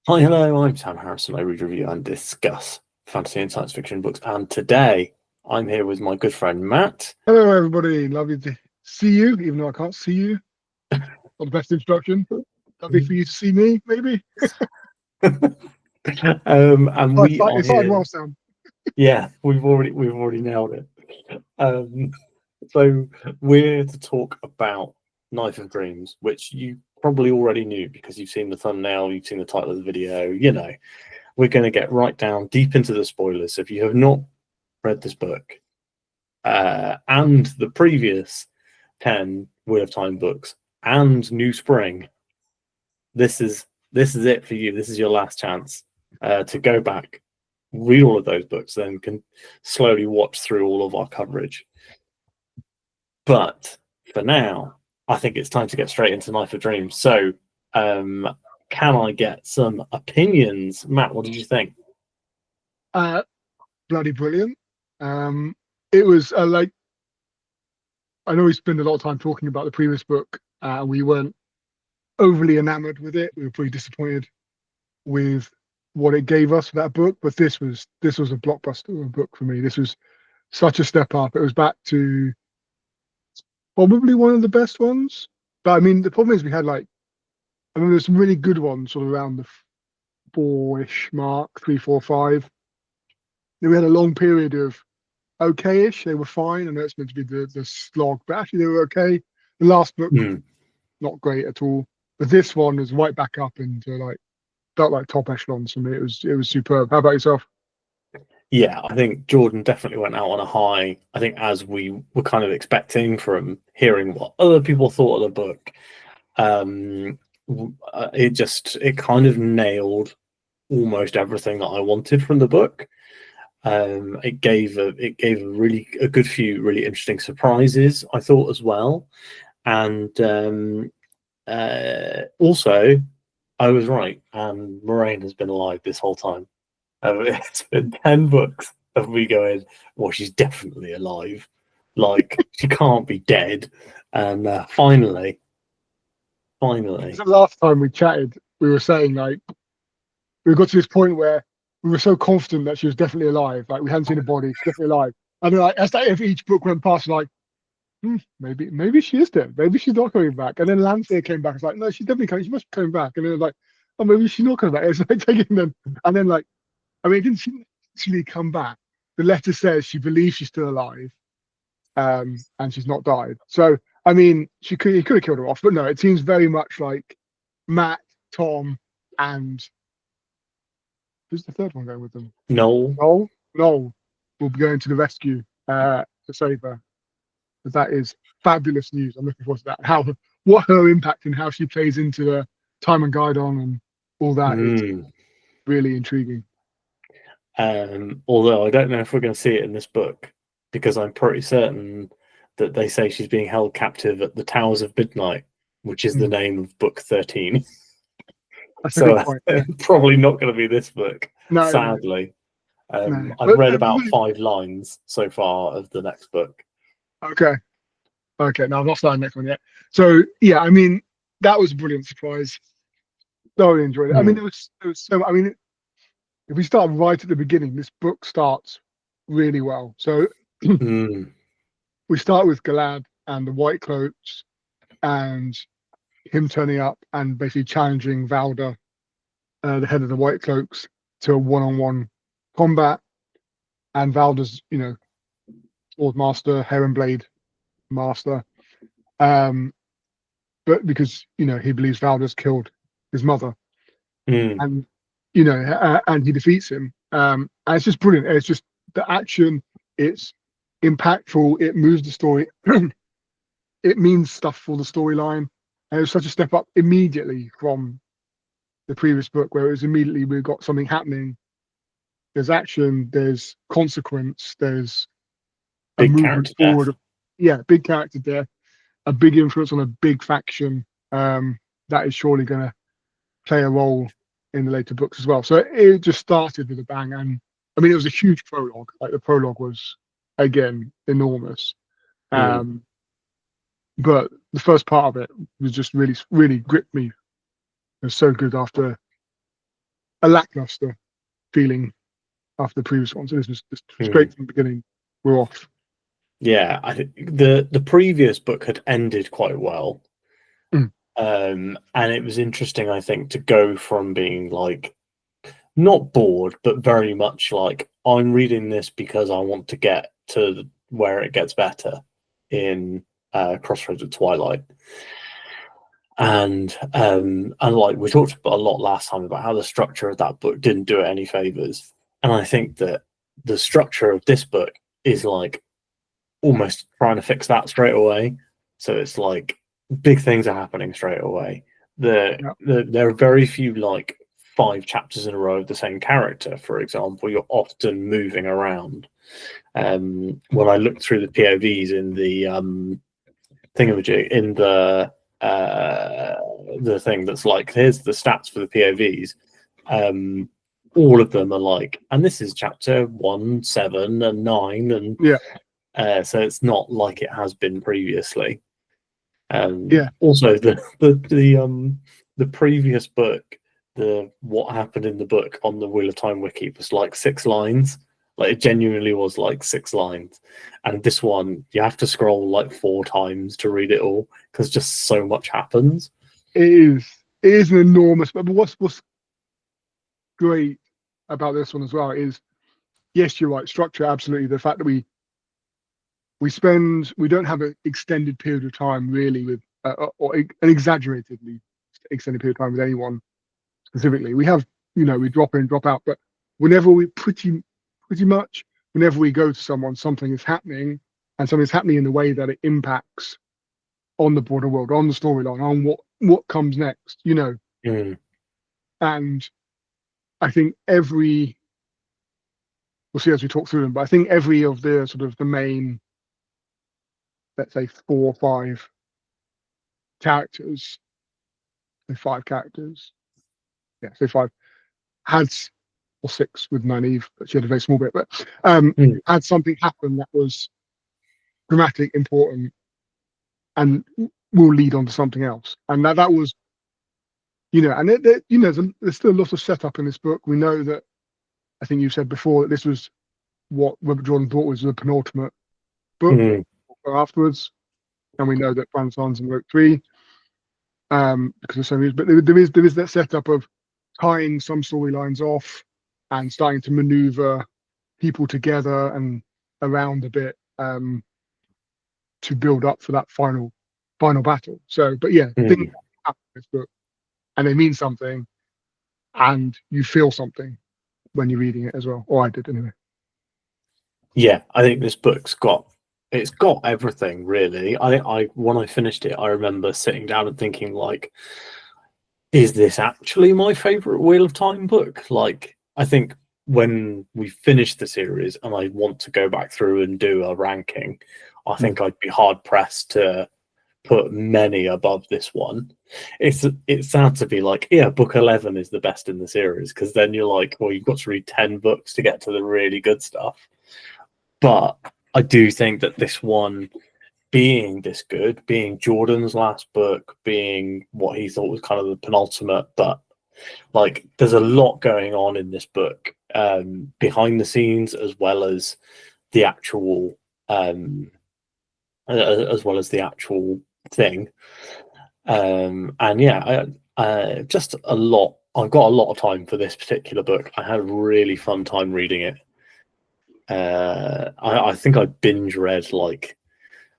Hi, hello, I'm Sam Harrison. I read, review, and discuss fantasy and science fiction books. And today I'm here with my good friend Matt. Hello, everybody. Lovely to see you, even though I can't see you. Not the best introduction. Lovely for you to see me, maybe. And Oh, we are it started here. well, Sam. Yeah, we've already nailed it. Um, so we're here to talk about Knife of Dreams, which you probably already knew because you've seen the thumbnail, you've seen the title of the video. We're going to get right down deep into the spoilers. So if you have not read this book, and the previous 10 Wheel of Time books and New Spring, this is it for you. This is your last chance to go back, read all of those books, then can slowly watch through all of our coverage. But for now, I think it's time to get straight into Knife of Dreams. So, can I get some opinions? Matt, what did you think? Uh, Bloody brilliant. It was I know we spent a lot of time talking about the previous book. We weren't overly enamored with it. We were pretty disappointed with what it gave us for that book. But this was a blockbuster of a book for me. This was such a step up. It was back to probably one of the best ones. But I mean, the problem is I mean, there's some really good ones sort of around the four-ish mark, three, four, five. Then we had a long period of okay-ish. They were fine. I know it's meant to be the slog, but actually they were okay. The last book, Hmm. not great at all. But this one was right back up into felt like top echelons for me. It was superb. How about yourself? Yeah, I think Jordan definitely went out on a high. I think as we were kind of expecting from hearing what other people thought of the book, um, it kind of nailed almost everything that I wanted from the book. It gave a good few really interesting surprises, I thought, as well, and also I was right, and Moraine has been alive this whole time. It's been 10 books of me going, well, she's definitely alive. Like, she can't be dead. And finally, So last time we chatted, we were saying we got to this point where we were so confident that she was definitely alive. Like we hadn't seen a body, she's definitely alive. And then as that if each book went past, maybe she is dead. Maybe she's not coming back. And then Lancia came back. It's like, no, she's definitely coming. She must be coming back. And then it was like, oh, maybe she's not coming back. It's like taking them. And then I mean, didn't she actually come back? The letter says she believes she's still alive, and she's not died. So I mean, he could have killed her off, but no, it seems very much like Matt, Tom, and who's the third one going with them? Noel. Noel will be going to the rescue to save her. That is fabulous news. I'm looking forward to that. What her impact and how she plays into the time and Guidon and all that is Mm. really intriguing. Although I don't know if we're going to see it in this book, because I'm pretty certain that they say she's being held captive at the Towers of Midnight, which is the Mm, name of book 13. that's a So good point. Yeah. probably not going to be this book, No, no, sadly. no. I've But read about 5 lines so far of the next book. okay, okay. No, I've not started the next one yet. So yeah, I mean, that was a brilliant surprise. Thoroughly enjoyed it. I mean, Mm. there was so. I mean, if we start right at the beginning, this book starts really well. So Mm. we start with Galad and the White Cloaks and him turning up and basically challenging Valda, the head of the White Cloaks, to a one-on-one combat. And Valda's, Sword Master, Heron Blade Master, um, but because he believes Valda's killed his mother, Mm. and and he defeats him. And it's just brilliant. It's just the action. It's impactful. It moves the story. It means stuff for the storyline. And it was such a step up immediately from the previous book, where it was immediately we've got something happening. There's action. There's consequence. There's a Big movement character death. forward. Yeah, big character there, a big influence on a big faction. That is surely going to play a role in the later books as well. So it just started with a bang, and I mean it was a huge prologue. Like the prologue was again enormous, Mm. um, but the first part of it was just really really gripped me. It was so good after. a lackluster feeling after the previous one. So this was just straight Mm. from the beginning. We're off. Yeah, I think the previous book had ended quite well. Mm. And it was interesting, I think, to go from being like not bored, but very much like I'm reading this because I want to get to where it gets better in Crossroads of Twilight. And like we talked about a lot last time about how the structure of that book didn't do it any favors. And I think that the structure of this book is like almost trying to fix that straight away. So it's like big things are happening straight away. Yeah. There are very few like 5 chapters in a row of the same character, for example. You're often moving around. When I looked through the POVs in the thingamajig, in the thing that's like, here's the stats for the POVs. All of them are like, and this is chapter 1, 7, and 9, and Yeah. so it's not like it has been previously. Yeah. Also, the previous book, the what happened in the book on the Wheel of Time wiki was like 6 lines. Like it genuinely was like 6 lines, and this one you have to scroll like 4 times to read it all because just so much happens. It is. It is an enormous. But what's great about this one as well is, yes, you're right. Structure, absolutely. The fact that we don't have an extended period of time really with, or an exaggeratedly extended period of time with anyone specifically. We have, we drop in, drop out, but whenever we pretty much whenever we go to someone, something is happening, and something's happening in the way that it impacts on the broader world, on the storyline, on what comes next, Mm. And I think we'll see as we talk through them, but I think every of the sort of the main, let's say 4 or 5 characters, say 5 characters, yeah, say 5, had, or 6 with Nynaeve, but she had a very small bit, but had something happen that was dramatic, important, and will lead on to something else. And that was, and there's still a lot of setup in this book. We know that, I think you said before, that this was what Robert Jordan thought was the penultimate book afterwards, and we know that Brandon Sanderson wrote 3 because of some reason. But there is that setup of tying some storylines off and starting to maneuver people together and around a bit to build up for that final battle. So, but yeah, things happen in this book, and they mean something, and you feel something when you're reading it as well. Or I did anyway. Yeah, I think this book's got everything really. I when I finished it, I remember sitting down and thinking like, is this actually my favorite Wheel of Time book? Like, I think when we finish the series and I want to go back through and do a ranking, I think I'd be hard pressed to put many above this one. It's sad to be like, yeah, book 11 is the best in the series, because then you're like, well, you've got to read 10 books to get to the really good stuff. But I do think that this one, being this good, being Jordan's last book, being what he thought was kind of the penultimate, but like there's a lot going on in this book behind the scenes, as well as the actual thing. And yeah, just a lot. I've got a lot of time for this particular book. I had a really fun time reading it. I think I binge read like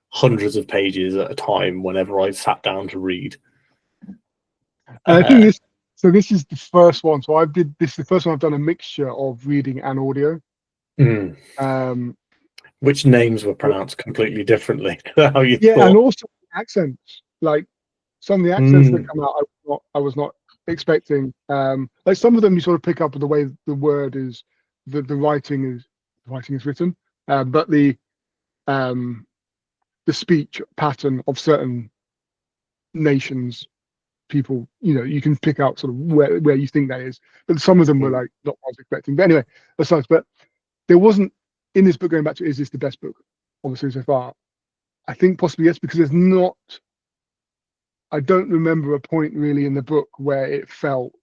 hundreds of pages at a time whenever I sat down to read. I think this is the first one. So this is the first one I've done a mixture of reading and audio. Which names were pronounced completely differently to how you thought. And also accents. Like some of the accents that come out, I was not expecting. Like some of them you sort of pick up with the way the word is, the writing is written, but the speech pattern of certain nations, people, you can pick out sort of where you think that is. But some of them were like not what I was expecting. But anyway, that's nice. But there wasn't, in this book, going back to, is this the best book of the series so far? I think possibly yes, because there's not, I don't remember a point really in the book where it felt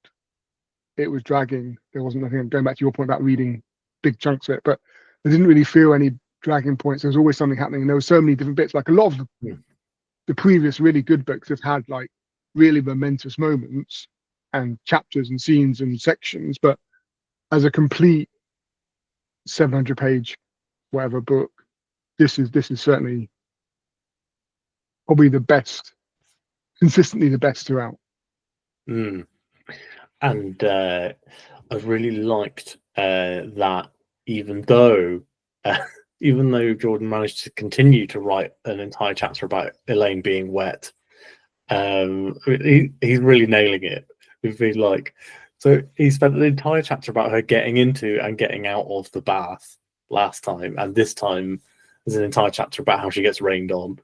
it was dragging. There wasn't nothing, going back to your point about reading big chunks of it, but I didn't really feel any dragging points. There was always something happening, and there were so many different bits. Like a lot of the previous really good books have had like really momentous moments and chapters and scenes and sections, but as a complete 700-page whatever book, this is certainly probably the best, consistently the best throughout. And I've really liked that even though Jordan managed to continue to write an entire chapter about Elaine being wet, he's really nailing it. We've been like, so he spent an entire chapter about her getting into and getting out of the bath last time, and this time there's an entire chapter about how she gets rained on.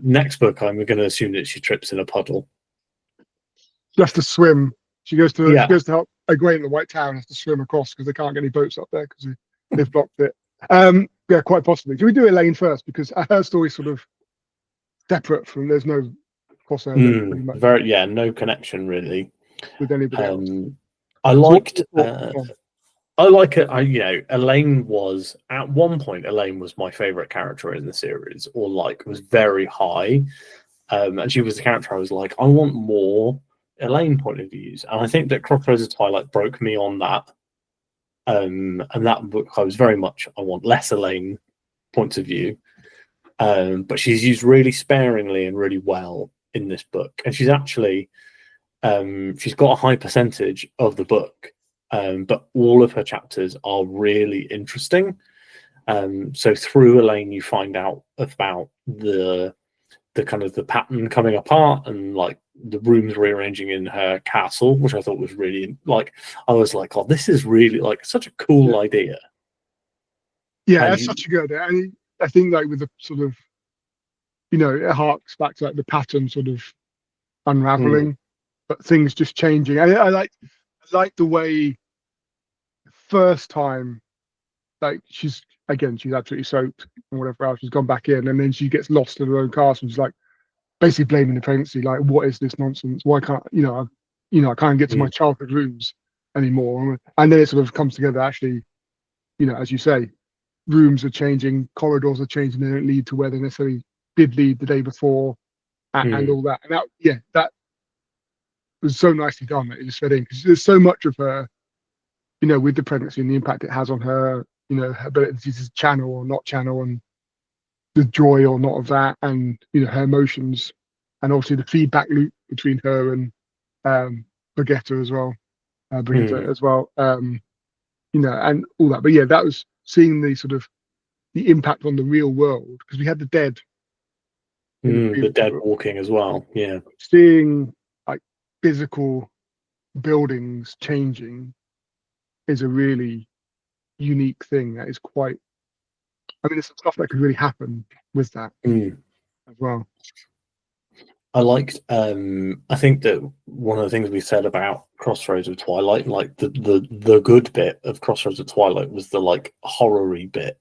Next book, I'm going to assume that she trips in a puddle. She has to swim. She goes to help Egwene in the White Tower and has to swim across because they can't get any boats up there because they've blocked it. Yeah, quite possibly. Do we do Elaine first, because her story's sort of separate from, there's no crossover pretty much. No connection really with anybody else. I liked I like it. Elaine was at one point. Elaine was my favorite character in the series, or like was very high. And she was the character I was like, I want more Elaine point of views. And I think that Crossroads of Twilight broke me on that. And that book, I was very much, I want less Elaine points of view. But she's used really sparingly and really well in this book. And she's actually, she's got a high percentage of the book. But all of her chapters are really interesting. So through Elaine, you find out about the kind of the pattern coming apart and like the rooms rearranging in her castle, which I thought was really like, I was like, oh, this is really like such a cool idea. Yeah, that's such a good idea. I think like with the sort of, it harks back to like the pattern sort of unraveling, but things just changing. I like the way first time, like she's absolutely soaked and whatever else, she's gone back in and then she gets lost in her own castle. She's like basically blaming the pregnancy, like, what is this nonsense? Why can't I can't get to my childhood rooms anymore? And then it sort of comes together, actually, as you say, rooms are changing, corridors are changing, they don't lead to where they necessarily did lead the day before, and all that. And that was so nicely done that it just fed in, because there's so much of her, with the pregnancy and the impact it has on her, her ability to channel or not channel, and the joy or not of that, and her emotions, and obviously the feedback loop between her and Brigitte as well, and all that. But yeah, that was seeing the sort of the impact on the real world, because we had the dead, the dead walking as well. Yeah, seeing like physical buildings changing is a really unique thing. That is quite, there's some stuff that could really happen with that as well. I liked, I think that one of the things we said about Crossroads of Twilight, like the good bit of Crossroads of Twilight was the like horror-y bit.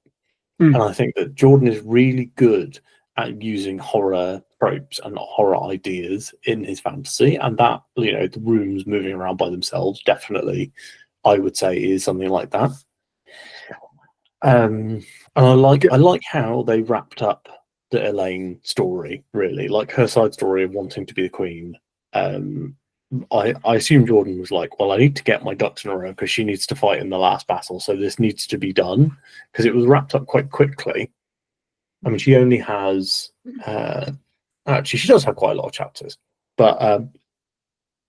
And I think that Jordan is really good at using horror tropes and horror ideas in his fantasy. And that, the rooms moving around by themselves, definitely, I would say, is something like that. And I like how they wrapped up the Elaine story, really, like her side story of wanting to be the queen. I assume Jordan was like, well, I need to get my ducks in a row because she needs to fight in the last battle, so this needs to be done, because it was wrapped up quite quickly. She only has actually, she does have quite a lot of chapters, but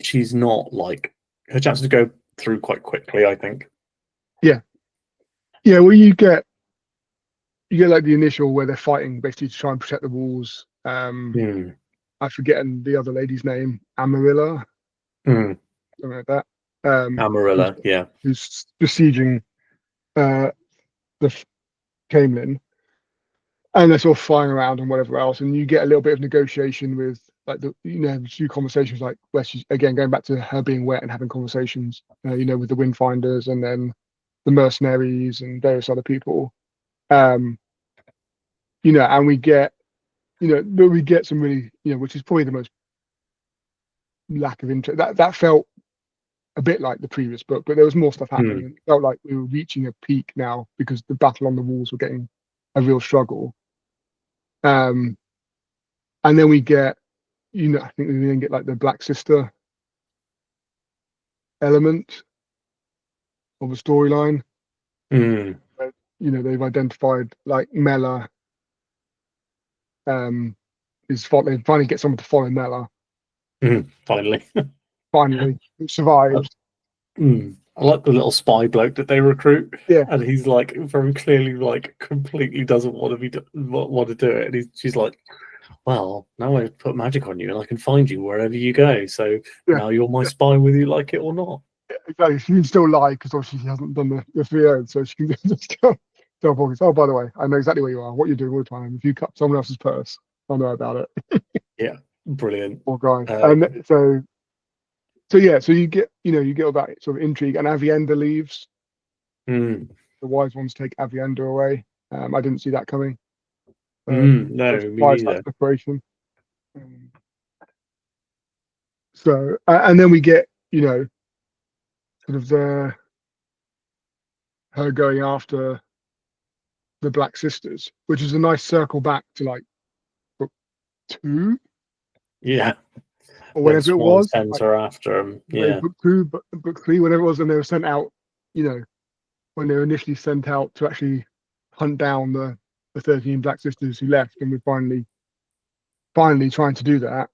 she's not like, her chapters go through quite quickly, I think. Well, you get like the initial where they're fighting basically to try and protect the walls. I forget the other lady's name, Amarilla, something like that. Amarilla, who's besieging the Camelin, and they're sort of flying around and whatever else, and you get a little bit of negotiation with like the few conversations, like where she's again going back to her being wet and having conversations, with the Windfinders and then the mercenaries and various other people. And we get, some really, which is probably the most lack of interest. That felt a bit like the previous book, but there was more stuff happening. Mm. And it felt like we were reaching a peak now because the battle on the walls were getting a real struggle. And then we get, I think we then get like the Black Sister element of a storyline. Mm. They've identified like Mela. They finally get someone to follow Mela. Finally. Finally, survives. I like the little spy bloke that they recruit. Yeah. And he's like very clearly like completely doesn't want to do it. And she's like, well, now I've put magic on you and I can find you wherever you go. So now you're my spy whether you like it or not. Yeah, exactly. She can still lie because obviously she hasn't done the 3 oaths, so she can just tell Porky, oh, by the way, I know exactly where you are, what you're doing all the time. If you cut someone else's purse, I'll know about it. Yeah, brilliant. Poor guy. And so you get all that sort of intrigue, and Avienda leaves. The wise ones take Avienda away. I didn't see that coming. No, me neither. Separation. So and then we get sort of her going after the Black Sisters, which is a nice circle back to like book 2. Yeah. Or whenever it was. Sends her after him. Yeah. Book 2, book 3, whenever it was, and they were sent out, when they were initially sent out to actually hunt down the 13 Black Sisters who left, and we're finally trying to do that.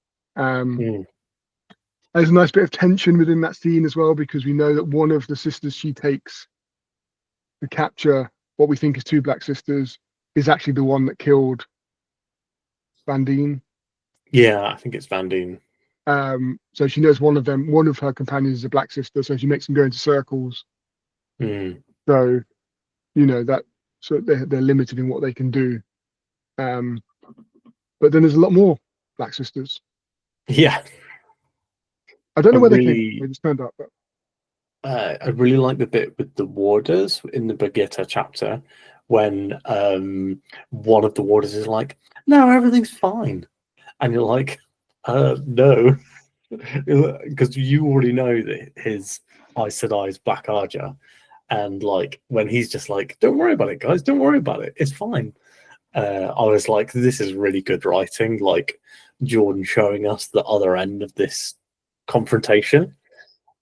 There's a nice bit of tension within that scene as well, because we know that one of the sisters she takes to capture what we think is 2 Black Sisters is actually the one that killed Vandine. Yeah, I think it's Vandine. So she knows one of her companions is a Black Sister, so she makes them go into circles. So they're limited in what they can do. But then there's a lot more Black Sisters. Yeah. I don't know where they came. They just turned up. But I really like the bit with the warders in the Brigitte chapter when one of the warders is like, no, everything's fine. And you're like, no. Because you already know that his Aes Sedai is Black Arja. And like when he's just like, don't worry about it, guys, don't worry about it. It's fine. I was like, this is really good writing. Like Jordan showing us the other end of this confrontation.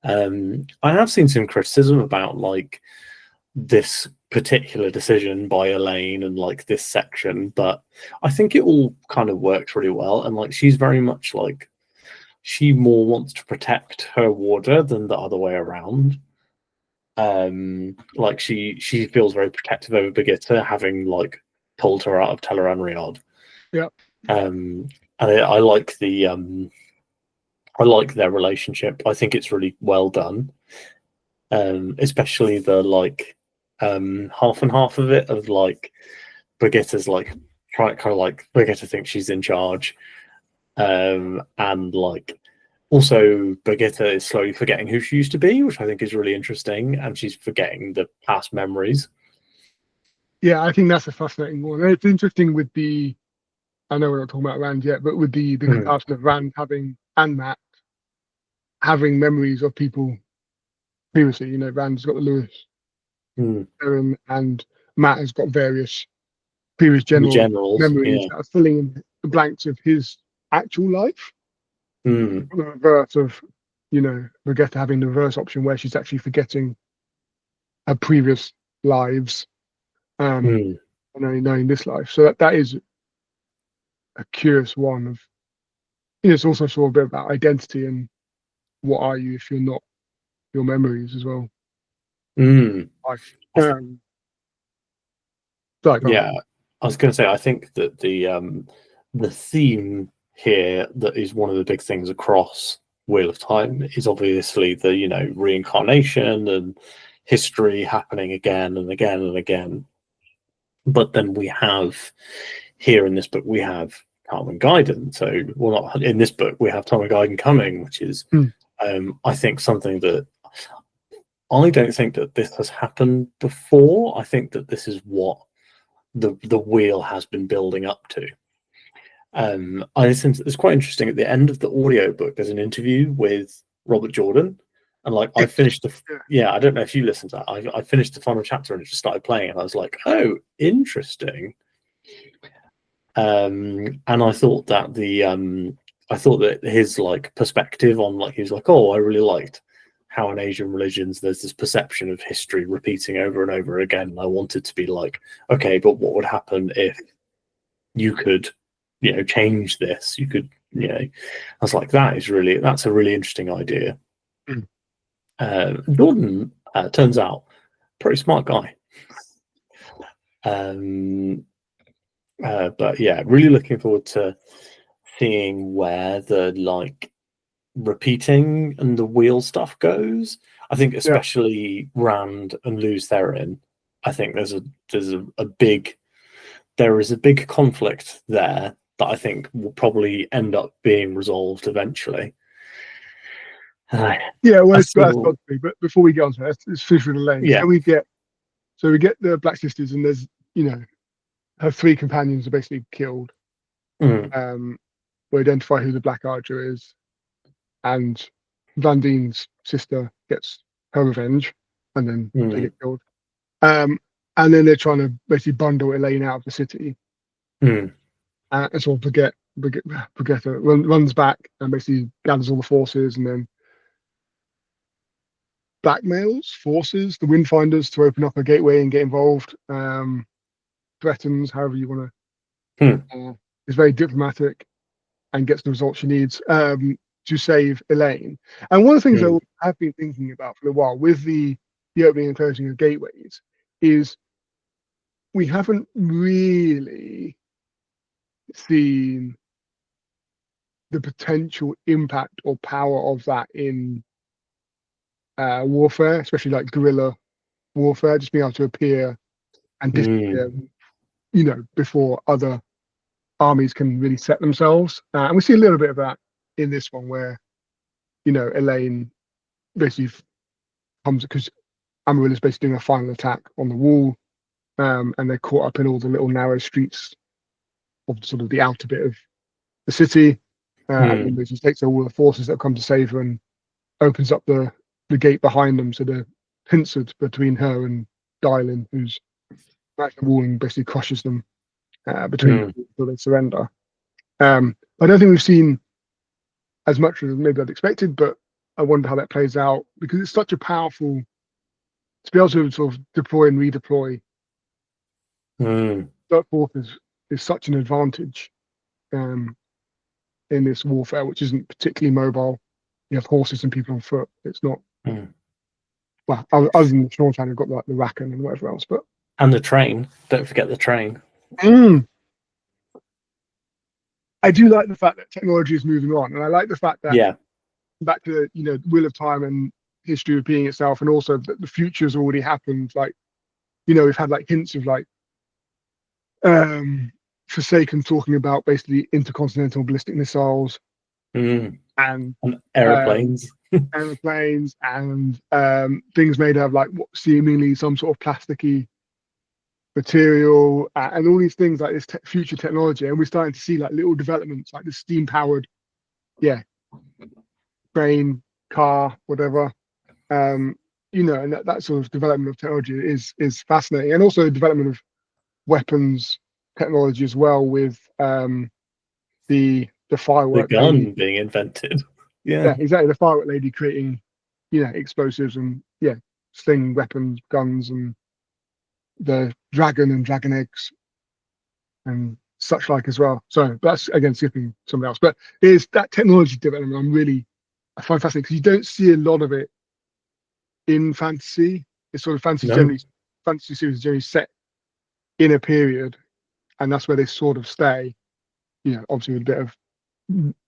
I have seen some criticism about like this particular decision by Elaine and like this section, but I think it all kind of works really well. And like she's very much like she more wants to protect her warder than the other way around. Like she feels very protective over Brigitte, having like pulled her out of Teleran Riyadh. Yeah. And I like the I like their relationship. I think it's really well done. Especially the like half and half of it, of like Brigitte's like kind of like Brigitte thinks she's in charge. And like also Brigitte is slowly forgetting who she used to be, which I think is really interesting, and she's forgetting the past memories. Yeah, I think that's a fascinating one. It's interesting with I know we're not talking about Rand yet, but with the comparison of Rand and Matt having memories of people previously. Rand's got the Lewis, Aaron, and Matt has got various previous generals memories that are filling in the blanks of his actual life. The reverse of, Brigitte having the reverse option where she's actually forgetting her previous lives and only knowing this life. So that is a curious one of, it's also sort of a bit about identity and what are you if you're not your memories as well. Yeah, I was going to say, I think that the theme here that is one of the big things across Wheel of Time is obviously the reincarnation and history happening again and again and again. But then we have here in this book we have Tom Gaiden. So not in this book we have Tom Gaiden coming, which is I think something that I don't think that this has happened before. I think that this is what the wheel has been building up to. I think it's quite interesting. At the end of the audiobook, there's an interview with Robert Jordan, And like I finished the Yeah. I don't know if you listened to that. I finished the final chapter and it just started playing, and I was like, oh, interesting. And I thought that his like perspective on, like, he was like, oh, I really liked how in Asian religions there's this perception of history repeating over and over again. And I wanted to be like, okay, but what would happen if you could, change this? You could, I was like, that's a really interesting idea. Jordan turns out pretty smart guy. But yeah, really looking forward to seeing where the like repeating and the wheel stuff goes. I think especially Rand and Luz Theron, I think there is a big conflict there that I think will probably end up being resolved eventually. Well, that's got to be. But before we get on to that, let's finish with Elaine. Yeah. We get the Black Sisters, and there's her 3 companions are basically killed. We identify who the Black Archer is, and Vandine's sister gets her revenge, and then they get killed. And then they're trying to basically bundle Elaine out of the city. And sort of Brigitte runs back and basically gathers all the forces, and then forces the Windfinders to open up a gateway and get involved. Threatens, however you want to. Is very diplomatic and gets the result she needs to save Elaine. And one of the things I have been thinking about for a while with the opening and closing of gateways is we haven't really seen the potential impact or power of that in warfare, especially like guerrilla warfare, just being able to appear and disappear, before other armies can really set themselves. And we see a little bit of that in this one, where Elaine basically comes because Amaryl is basically doing a final attack on the wall, and they're caught up in all the little narrow streets of sort of the outer bit of the city. And she takes all the forces that have come to save her and opens up the gate behind them, so the pincered between her and Dylan, who's at the wall, and basically crushes them between them until they surrender. I don't think we've seen as much as maybe I'd expected, but I wonder how that plays out, because it's such a powerful to be able to sort of deploy and redeploy. Dark Force is such an advantage in this warfare, which isn't particularly mobile. You have horses and people on foot. It's not well, other than the Schnorrtown, you've got like the Racken and whatever else, and the train. Don't forget the train. I do like the fact that technology is moving on, and I like the fact that back to Wheel of Time and history repeating itself, and also that the future's already happened. Like, we've had like hints of like Forsaken talking about basically intercontinental ballistic missiles and aeroplanes, and things made out of like what seemingly some sort of plasticky material, and all these things like this future technology. And we're starting to see like little developments, like the steam powered train, car, whatever. And that sort of development of technology is fascinating, and also the development of weapons technology as well, with the firework gun lady being invented. Yeah, exactly. The firework lady creating explosives and sling weapons, guns, and the dragon and dragon eggs and such like as well. So that's again skipping something else, but it's that technology development I find fascinating, because you don't see a lot of it in fantasy. It's sort of fantasy series generally set in a period, and that's where they sort of stay. Obviously with a bit of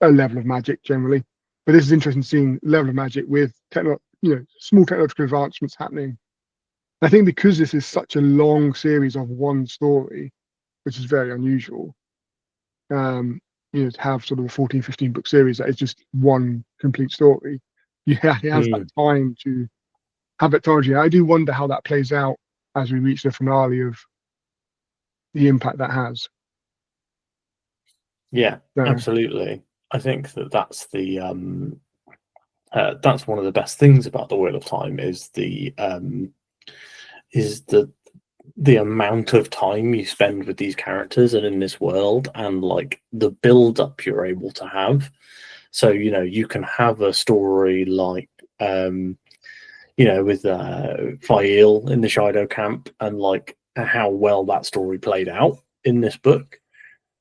a level of magic generally, but this is interesting, seeing level of magic with small technological advancements happening. I think because this is such a long series of one story, which is very unusual, to have sort of a 14, 15 book series that is just one complete story. It has that time to have that technology. I do wonder how that plays out as we reach the finale of the impact that has. Yeah, absolutely. I think that's the that's one of the best things about the Wheel of Time is the amount of time you spend with these characters and in this world, and like the build up you're able to have. So you can have a story like with Fael in the Shido camp, and like how well that story played out in this book,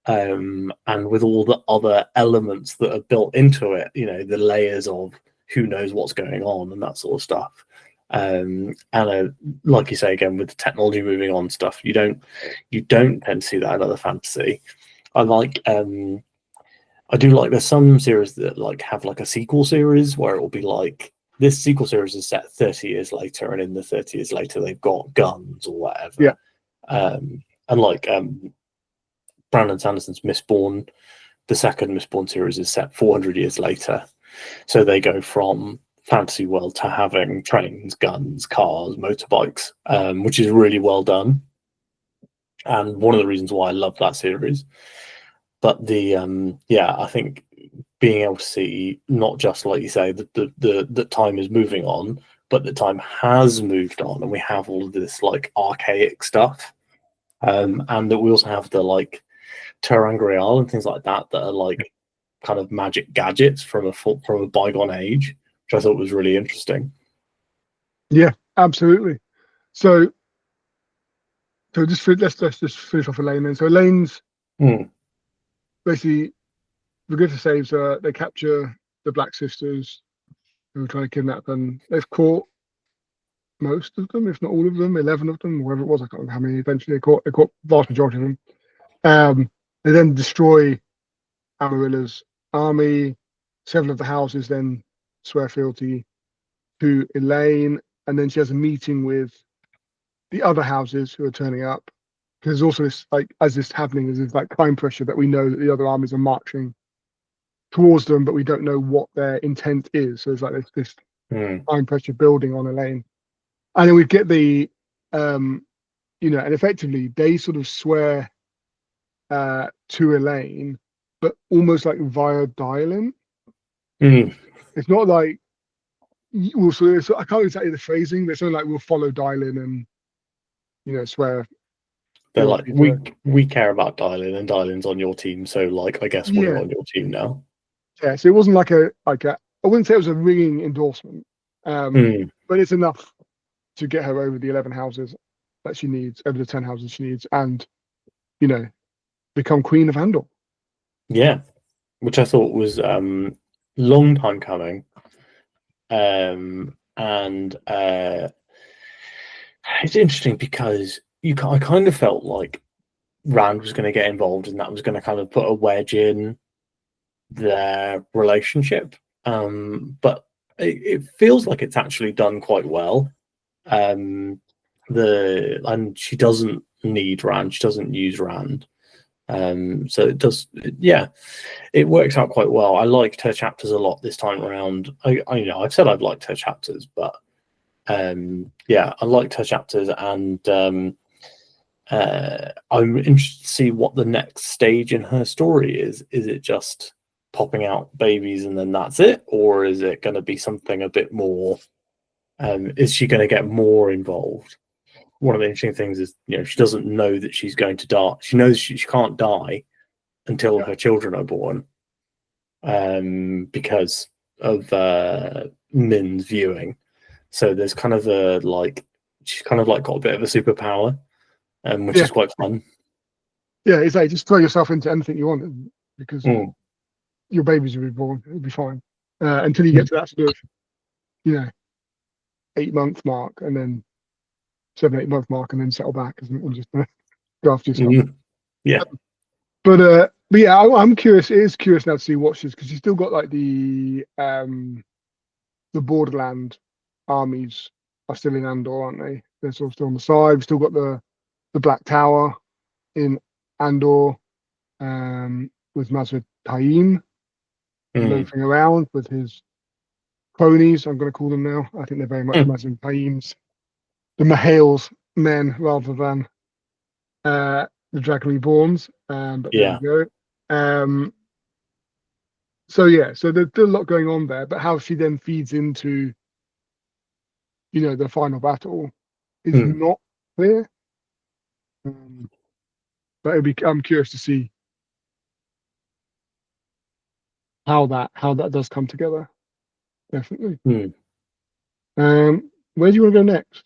and with all the other elements that are built into it, the layers of who knows what's going on and that sort of stuff. And like you say, again, with the technology moving on stuff, you don't tend to see that in other fantasy. I do like there's some series that like have like a sequel series where it will be like this sequel series is set 30 years later, and in the 30 years later they've got guns or whatever. Yeah. And like Brandon Sanderson's Mistborn, the second Mistborn series is set 400 years later. So they go from fantasy world to having trains, guns, cars, motorbikes, which is really well done. And one of the reasons why I love that series. But I think being able to see not just like you say the time is moving on, but the time has moved on, and we have all of this like archaic stuff, and that we also have the like ter'angreal and things like that are like kind of magic gadgets from a bygone age, which I thought was really interesting. Yeah, absolutely. So let's just finish off Elaine then. So Elaine's basically Brigitte saves her. They capture the Black Sisters who were trying to kidnap them. They've caught most of them, if not all of them, 11 of them, whatever it was. I can't remember how many. Eventually, they caught vast majority of them. They then destroy Amarilla's army. Several of the houses then swear fealty to Elaine, and then she has a meeting with the other houses who are turning up. Because there's also this, like, as this is happening, there's this like time pressure that we know that the other armies are marching towards them, but we don't know what their intent is. So there's like this time pressure building on Elaine, and then we get the, and effectively they sort of swear to Elaine, but almost like via dial-in. It's not like so I can't exactly the phrasing, but it's something like we'll follow dial-in and swear. They're like, we care about dial-in, and dial-in's on your team, so like I guess we're on your team now. Yeah, so it wasn't like a I wouldn't say it was a ringing endorsement, but it's enough to get her over the 11 houses that she needs, over the 10 houses she needs, and become Queen of Andor. Yeah, which I thought was long time coming, and it's interesting because I kind of felt like Rand was going to get involved, and that was going to kind of put a wedge in their relationship. But it feels like it's actually done quite well. And she doesn't need Rand. She doesn't use Rand. So it does. It works out quite well. I liked her chapters a lot this time around. I've said I've liked her chapters, but I liked her chapters, and I'm interested to see what the next stage in her story is. Is it just popping out babies and then that's it, or is it going to be something a bit more? Is she going to get more involved? One of the interesting things is, she doesn't know that she's going to die. She knows she can't die until her children are born, because of Min's viewing. So there's kind of she's kind of like got a bit of a superpower, which is quite fun. Yeah, it's like just throw yourself into anything you want, because your babies will be born. It'll be fine until you get to that sort of 8-month mark, and then 7-8 month mark, and then settle back and just go after yourself. Yeah. But yeah, I'm curious. It is curious now to see what she's, because she's still got like the borderland armies are still in Andor, aren't they? They're sort of still on the side. We've still got the Black Tower in Andor, with Mazrid Taim loafing around with his cronies. I'm going to call them now. I think they're very much Mazrid Taim's, the Mahal's men rather than the Dragon Reborns. But there you go. So yeah, so there's still a lot going on there, but how she then feeds into, the final battle is Mm, not clear. But I'm curious to see how that does come together. Definitely. mm. Where do you want to go next?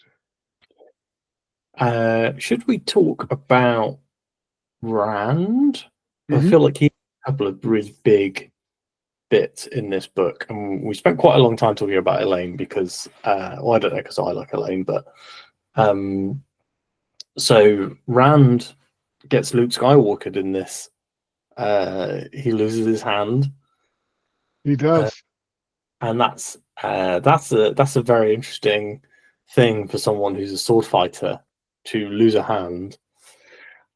Should we talk about Rand? I Hmm. feel like he had a couple of really big bits in this book, and we spent quite a long time talking about Elaine because, well, I don't know, because I like Elaine, but um, so Rand gets Luke Skywalkered in this. He loses his hand, He uh, does. and that's a very interesting thing for someone who's a sword fighter to lose a hand.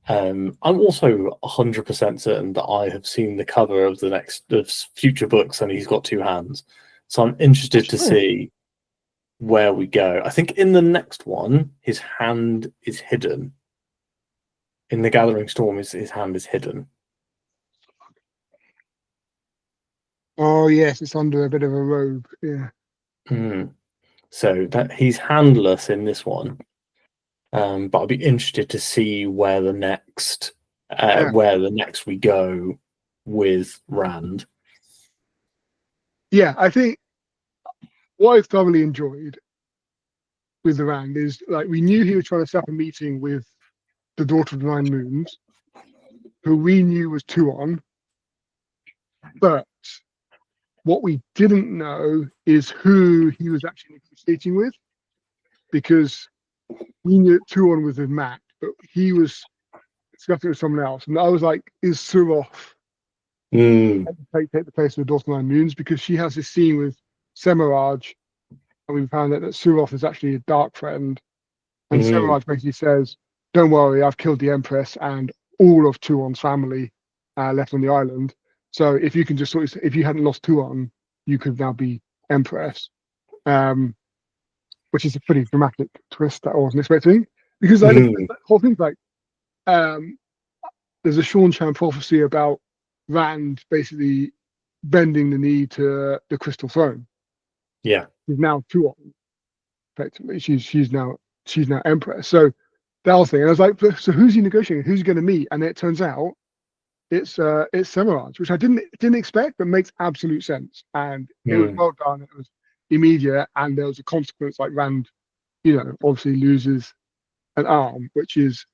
I'm also 100% certain that I have seen the cover of of future books, and he's got two hands. So I'm interested to Sure. see where we go. I think in the next one, his hand is hidden. In the Gathering Storm, his hand is hidden. Oh yes, it's under a bit of a robe. Yeah. Mm. So that he's handless in this one. But I'll be interested to see Yeah. where the next we go with Rand. Yeah. I think what I've thoroughly enjoyed with the Rand is like we knew he was trying to set up a meeting with the Daughter of the Nine Moons, who we knew was Tuon, but what we didn't know is who he was actually negotiating with, because we knew Tuon was with Matt, but he was discussing with someone else. And I was like, is Suroth Mm, take the place of the Daughter of the Nine Moons? Because she has this scene with Semiraj, and we found out that Suroth is actually a dark friend. And mm, Semiraj basically says, don't worry, I've killed the Empress and all of Tuon's family left on the island. So if you can just if you hadn't lost Tuon, you could now be Empress. Um, which is a pretty dramatic twist that I wasn't expecting. Because like mm. the whole thing's like um, there's a Sean Chan prophecy about Rand basically bending the knee to the Crystal Throne. Yeah. She's now Tuon, effectively. She's now Empress. So that whole thing. And I was like, so who's he negotiating? Who's he going to meet? And it turns out it's Semiraj, which I didn't expect, but makes absolute sense. And it was Mm, well done. It was immediate, and there was a consequence. Like Rand, obviously loses an arm, which is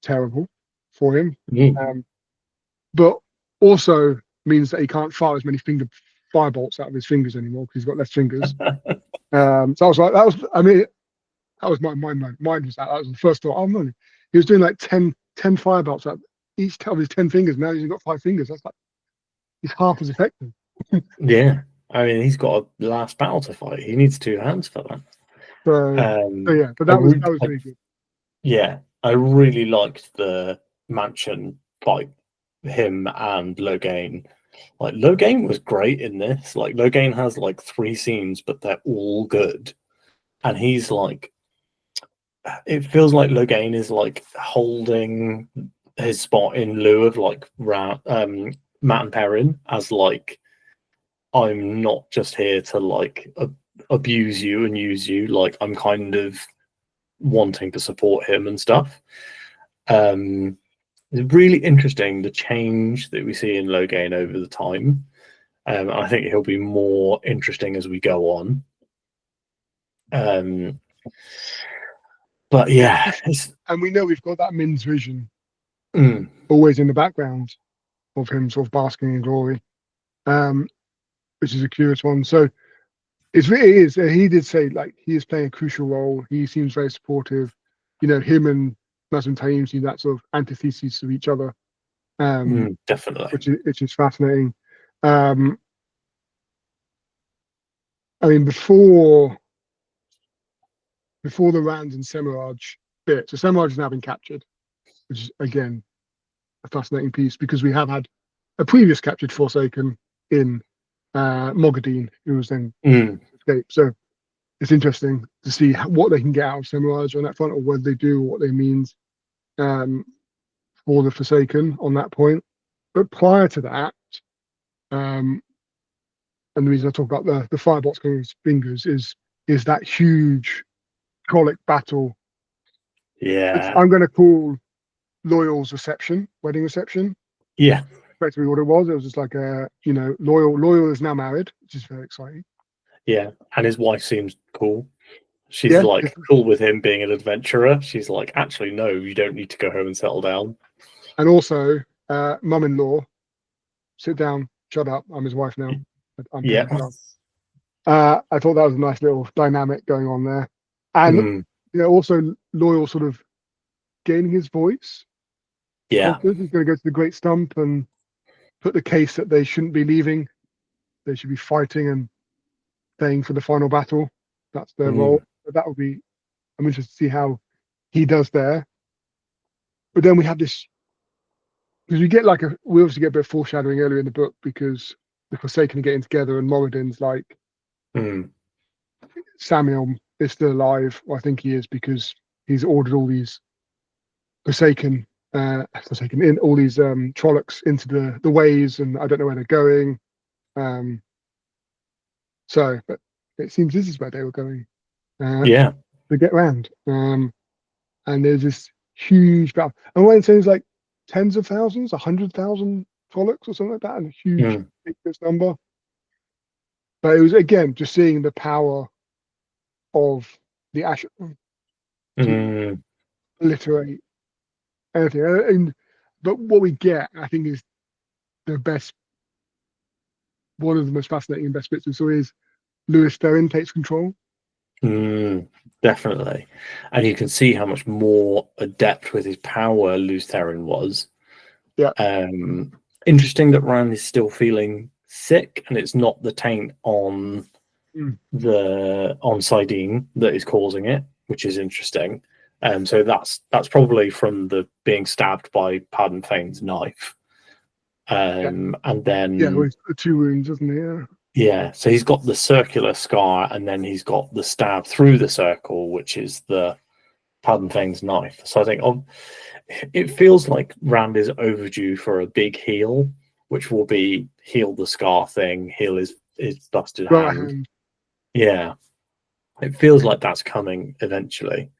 terrible for him. mm. Um, but also means that he can't fire as many firebolts out of his fingers anymore because he's got less fingers. So I was like, I mean, that was my mind. Mind was that. That was the first thought. Oh no, he was doing like 10 firebolts out each of his 10 fingers. Now he's got 5 fingers. That's like he's half as effective. Yeah. I mean, he's got a last battle to fight. He needs two hands for that. So yeah, but I that was really good. yeah, I really liked the mansion fight, him and Logain. Like Logain was great in this. Like Logain has like three scenes, but they're all good. And he's like, it feels like Logain is like holding his spot in lieu of like Matt and Perrin as like, I'm not just here to like abuse you and use you. Like I'm kind of wanting to support him and stuff. It's really interesting the change that we see in Logain over the time. I think he'll be more interesting as we go on. Um, but yeah, it's And we know we've got that Min's vision mm, always in the background of him sort of basking in glory, um, which is a curious one. So it is. He did say like he is playing a crucial role. He seems very supportive. Him and Nazim Taim seem that sort of antithesis to each other, definitely. which is fascinating. Um, I mean, before the Rand and Semiraj bit, so Semiraj has now been captured, which is again a fascinating piece because we have had a previous captured Forsaken in Mogadine, who was then Mm, escaped. So it's interesting to see what they can get out of Semiraj on that front, or whether they do, what they means um, for the Forsaken on that point. but prior to that, and the reason I talk about the firebox going his fingers is that huge Trolloc battle, which Yeah. I'm going to call Loyal's wedding reception. Yeah. Effectively, what it was just like Loyal is now married, which is very exciting. Yeah. And his wife seems cool. She's Yeah, like cool with him being an adventurer. She's like, actually, no, you don't need to go home and settle down. and also mum-in-law, sit down, shut up. I'm his wife now. I'm Yeah. paying for I thought that was a nice little dynamic going on there, and also Loyal sort of gaining his voice. Yeah. Confidence. He's going to go to the Great Stump and put the case that they shouldn't be leaving. They should be fighting and staying for the final battle. That's their role. But that will be. I'm interested to see how he does there. But then we have this because we obviously get a bit of foreshadowing earlier in the book because the Forsaken are getting together and Moradin's like Samuel is still alive. Well, I think he is because he's ordered all these Forsaken in all these Trollocs into the ways, and I don't know where they're going. But it seems this is where they were going. Yeah. To get round. And there's this huge battle. And when it says like tens of thousands, 100,000 Trollocs or something like that, and a huge ridiculous number. But it was again just seeing the power of the Asher to obliterate anything. But what we get, I think, is the best. One of the most fascinating and best bits we saw is Lewis Therin takes control. Definitely. And you can see how much more adept with his power Lewis Therin was. Yeah. Interesting that Rand is still feeling sick, and it's not the taint on on Sidene that is causing it, which is interesting. So that's probably from the being stabbed by Padan Fane's knife. And then the 2 wounds, isn't he? Yeah, so he's got the circular scar, and then he's got the stab through the circle, which is the Padan Fane's knife. So I think it feels like Rand is overdue for a big heal, which will be heal the scar thing, heal his busted hand. Yeah, it feels like that's coming eventually.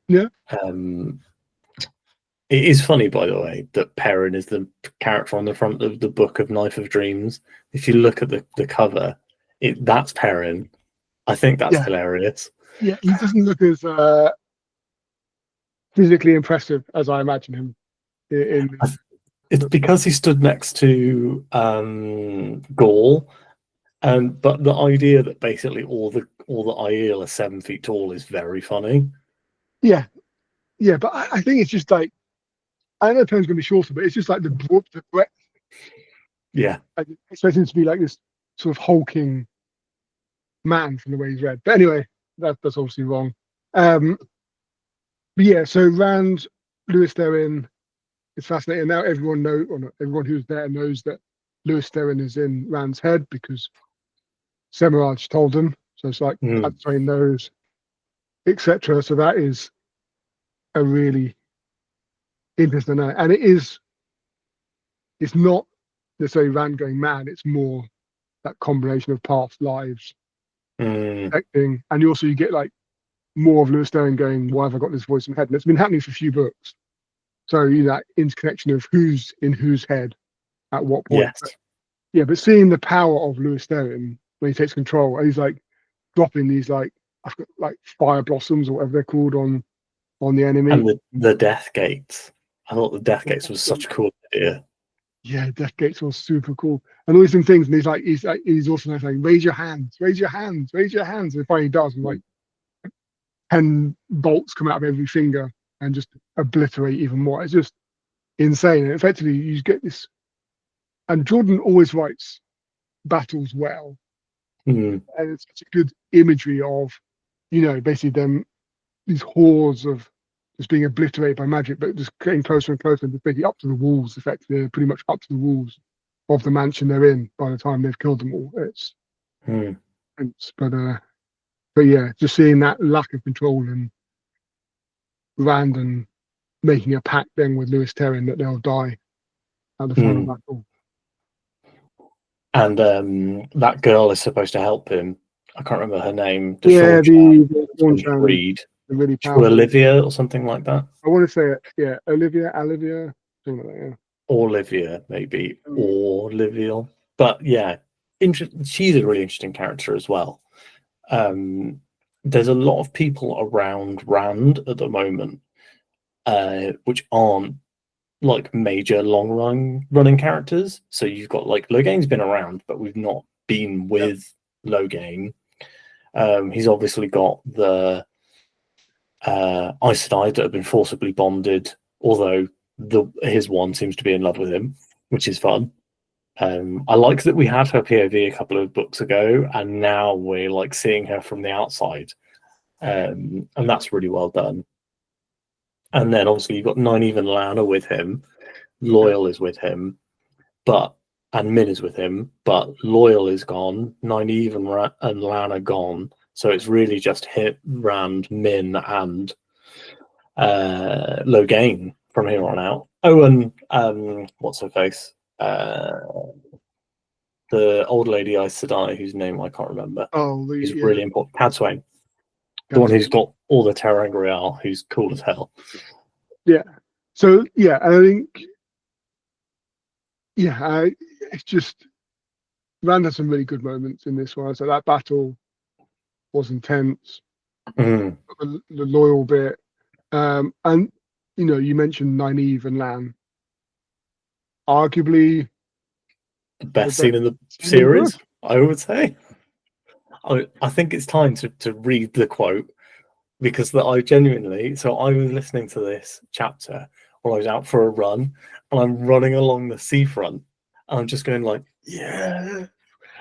Yeah. It is funny, by the way, that Perrin is the character on the front of the book of Knife of Dreams. If you look at the cover, that's Perrin. I think that's hilarious. Yeah, he doesn't look as physically impressive as I imagine him. It's because he stood next to Gaul, but the idea that basically all the Aiel are 7 feet tall is very funny. Yeah, but I think it's just like I know Perrin's going to be shorter, but it's just like the breadth. Yeah, I expect him to be like this sort of hulking man from the way he's read. But anyway, that's obviously wrong. But yeah, so Rand, Lewis Therin, it's fascinating. Now everyone everyone who's there knows that Lewis Therin is in Rand's head because Semiraj told him. So it's like Adsain knows, etc. So that is a really interesting, and it's not necessarily Rand going mad. It's more that combination of past lives acting, and you get like more of Lewis Therin going, "Why have I got this voice in my head?" And it's been happening for a few books. So that interconnection of who's in whose head at what point. Yes. But seeing the power of Lewis Therin when he takes control, and he's like dropping these like fire blossoms or whatever they're called on the enemy. And the Death Gates. I thought the Death Gates was such a cool idea. Yeah, Death Gates was super cool. And all these things, and he's also saying, raise your hands, raise your hands, raise your hands. And finally he does, and like 10 bolts come out of every finger and just obliterate even more. It's just insane. And effectively you get this, and Jordan always writes battles well. And it's such a good imagery of, basically them, these hordes of just being obliterated by magic, but just getting closer and closer and just basically up to the walls, effectively. They're pretty much up to the walls of the mansion they're in by the time they've killed them all. It's but yeah, just seeing that lack of control and Rand and making a pact then with Lewis Therin that they'll die at the final Mm. battle. And that girl is supposed to help him. I can't remember her name. The Yeah, short chap the that's Dawn been Chan, freed. the really She's called powerful. Olivia or something like that. I want to say it. Yeah, Olivia, something like that. Olivia, maybe. Yeah. Olivia. But yeah, she's a really interesting character as well. There's a lot of people around Rand at the moment, which aren't like major running characters. So you've got like Loghain's been around, but we've not been with Loghain. He's obviously got the Aes Sedai that have been forcibly bonded, although his one seems to be in love with him, which is fun. I like that we had her POV a couple of books ago, and now we're like seeing her from the outside, and that's really well done. And then obviously you've got Nynaeve and Lana with him. Loyal is with him, and Min is with him, but Loyal is gone. Nynaeve and Lana gone, so it's really just him, Rand, Min, and Loghain from here on out. Oh, and what's her face? The old lady Aes Sedai, whose name I can't remember. Oh, Who's really important. Cadsuane. The Gotcha. one who's got all the Terangreal, who's cool as hell. Yeah. So yeah, I think it's just Rand had some really good moments in this one. So that battle was intense. Mm. The loyal bit, and you mentioned Nynaeve and Lan, arguably The best the scene in the series, I would say. I think it's time to read the quote, because I genuinely, so I was listening to this chapter while I was out for a run, and I'm running along the seafront, and I'm just going like, yeah,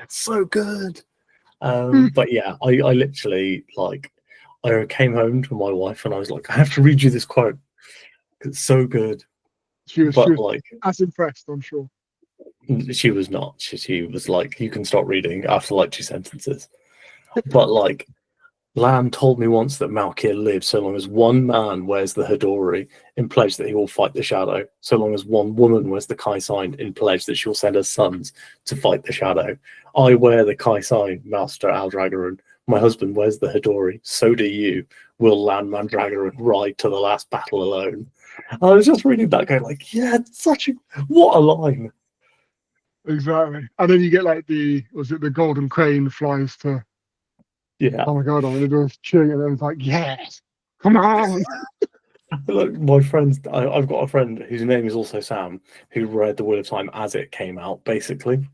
it's so good. But yeah, I literally like, I came home to my wife and I was like, I have to read you this quote. It's so good. She was like, as impressed, I'm sure. She was not. She was like, you can stop reading after like 2 sentences. But like, Lan told me once that Malkir lives so long as one man wears the Hadori in pledge that he will fight the Shadow, so long as one woman wears the Kai sign in pledge that she will send her sons to fight the Shadow. I wear the Kai sign, Master Aldragoran. My husband wears the Hadori. So do you. Will Lan Mandragoran ride to the last battle alone? I was just reading that going like, yeah, what a line. Exactly. And then you get like the golden crane flies to, yeah. Oh my god, I'm gonna cheering, and then it's like, yes, come on. Look, my friends, I've got a friend whose name is also Sam, who read The Wheel of Time as it came out, basically.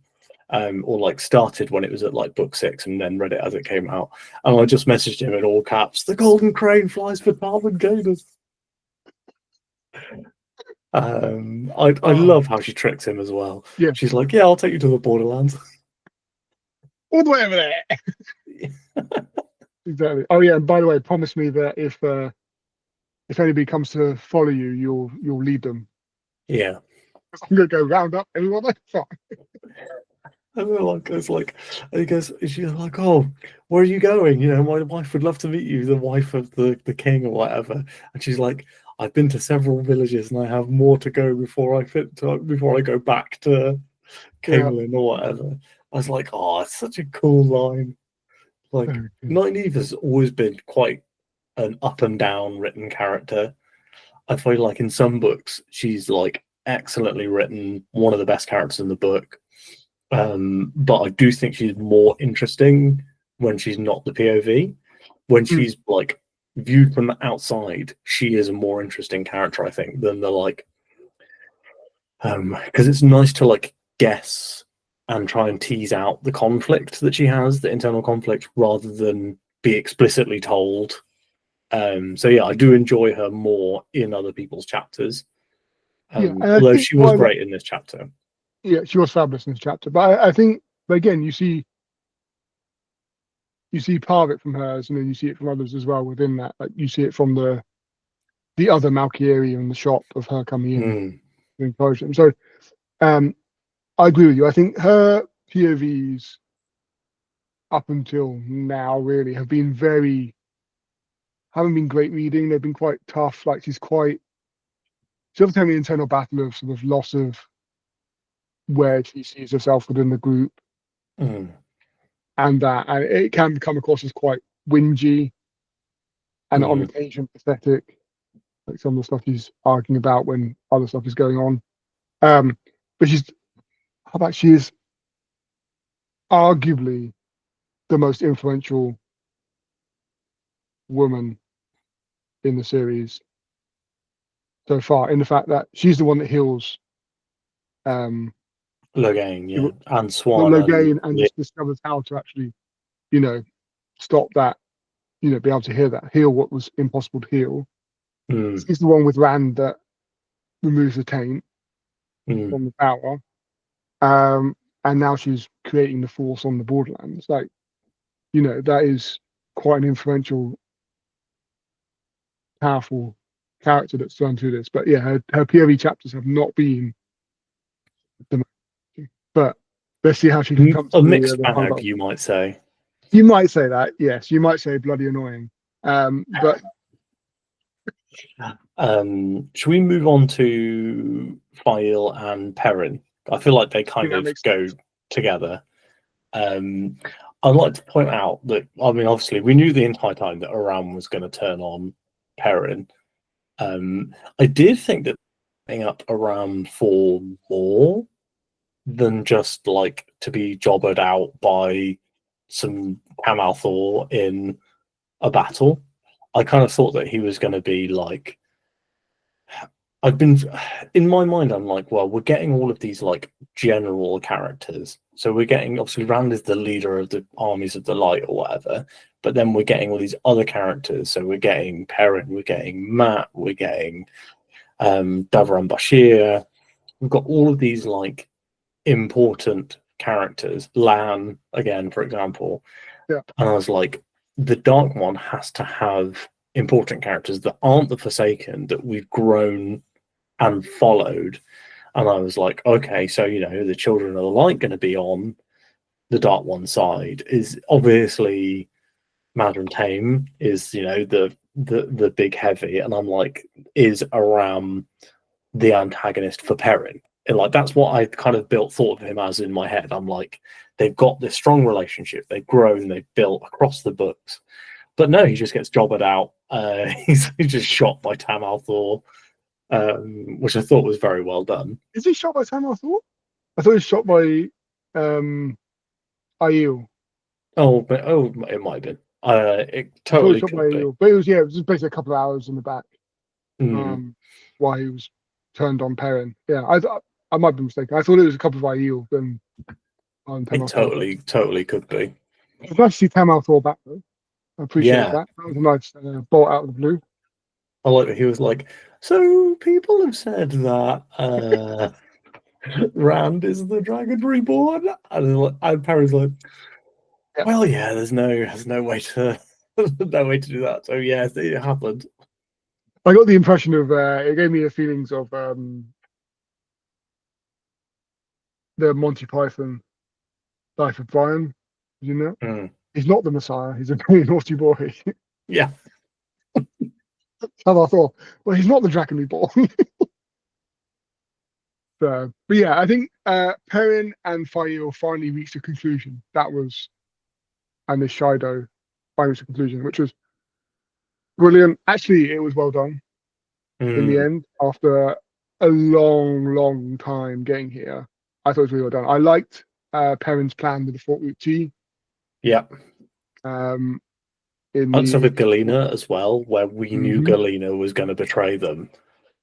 Or like started when it was at like book 6 and then read it as it came out. And I just messaged him in all caps, the golden crane flies for Tarmangadas. I love how she tricks him as well. Yeah. She's like, yeah, I'll take you to the Borderlands. All the way over there. Exactly. Oh yeah, and by the way, promise me that if anybody comes to follow you, you'll lead them. Yeah. I'm gonna go round up everyone I find. And she's like, oh, where are you going? My wife would love to meet you, the wife of the king or whatever. And she's like, I've been to several villages and I have more to go before I go back to Camelin or whatever. I was like, oh, it's such a cool line. Like, Nynaeve has always been quite an up and down written character. I feel like in some books she's like excellently written, one of the best characters in the book. But I do think she's more interesting when she's not the POV. When she's like viewed from the outside, she is a more interesting character, I think, than the like. Because it's nice to like guess and try and tease out the conflict that she has, the internal conflict, rather than be explicitly told. So yeah, I do enjoy her more in other people's chapters. Although she was great in this chapter. Yeah, she was fabulous in this chapter. But I think, again, you see part of it from hers, and then you see it from others as well within that. Like you see it from the other Malkieri in the shop of her coming in to encourage them. So I agree with you. I think her POVs up until now really haven't been great reading. They've been quite tough. Like she's ever having an internal battle of sort of loss of where she sees herself within the group, Mm. and it can come across as quite whingy and on Mm. occasion pathetic, like some of the stuff she's arguing about when other stuff is going on. But she is arguably the most influential woman in the series so far, in the fact that she's the one that heals um Logain, yeah, and Swan and Logain, and yeah. just discovers how to actually, you know, stop that, be able to heal what was impossible to heal. Mm. She's the one with Rand that removes the taint Mm. from the power. And now she's creating the force on the borderlands. Like, that is quite an influential, powerful character that's done through this. But yeah, her POV chapters have not been the most, but let's see how she can come A through mixed the final bag, battle. you might say. You might say that, yes. You might say bloody annoying. But Should we move on to File and Perrin? I feel like they I think kind that of makes go sense. together. I'd like to point out that, I mean, obviously, we knew the entire time that Aram was going to turn on Perrin. I did think that setting up Aram for more than just like to be jobbered out by some Kamal in a battle. I kind of thought that he was going to be like, I've been in my mind, I'm like, well, we're getting all of these like general characters. So we're getting, obviously Rand is the leader of the armies of the light or whatever, but then we're getting all these other characters. So we're getting Perrin, we're getting Matt, we're getting Davram Bashir. We've got all of these like important characters. Lan, again, for example. Yeah. And I was like, the Dark One has to have important characters that aren't the Forsaken, that we've grown and followed. And I was like, okay, so the Children of the Light going to be on the Dark One side is obviously Madram Tame is the big heavy, and I'm like, is Aram the antagonist for Perrin? And like that's what I kind of thought of him as in my head. I'm like, they've got this strong relationship, they've grown, they've built across the books, but no, he just gets jobbered out. He's just shot by Tam Althor, which I thought was very well done. Is he shot by Sam Arthur? I thought he was shot by Aiel. Oh, it might have been. It I thought he was totally shot by could be. Aiel. But it was just basically a couple of hours in the back. Mm. While he was turned on Perrin. Yeah, I might be mistaken. I thought it was a couple of Aiel than on Tam It Althor. totally could be. It was nice to see Tam Althor back though. I appreciated Yeah, that. That was a nice bolt out of the blue. I like that he was like, so people have said that Rand is the Dragon Reborn, and Perrin's like, Yeah. well, yeah, there's no way to no way to do that. So yeah, it happened. I got the impression of it gave me the feelings of the Monty Python Life of Brian. You know, Mm. he's not the Messiah. He's a very naughty boy. Yeah. And I thought, well, he's not the Dragon Reborn. So, but yeah, I think Perrin and Fael finally reached a conclusion. And the Shido finally reached a conclusion, which was brilliant. Actually, it was well done in the Mm. end. After a long, long time getting here, I thought it was really well done. I liked Perrin's plan with the Fort Root T. Yeah. Um, Also with Galena as well, where we knew Mhm. Galena was going to betray them.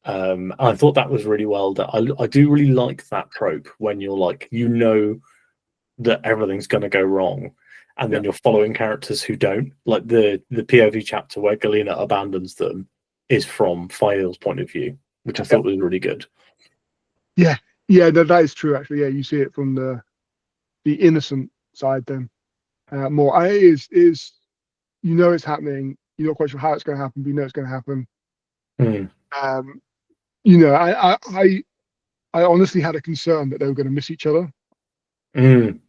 I thought that was really well done. I do really like that trope when you're like, that everything's going to go wrong, and Yeah, then you're following characters who don't. Like the POV chapter where Galena abandons them is from File's point of view, which I yeah, thought was really good. yeah, yeah. That is true. Actually, yeah, you see it from the innocent side then more. It is it's happening. You're not quite sure how it's going to happen, but you know it's going to happen. Mm. Um, I honestly had a concern that they were going to miss each other. Mm.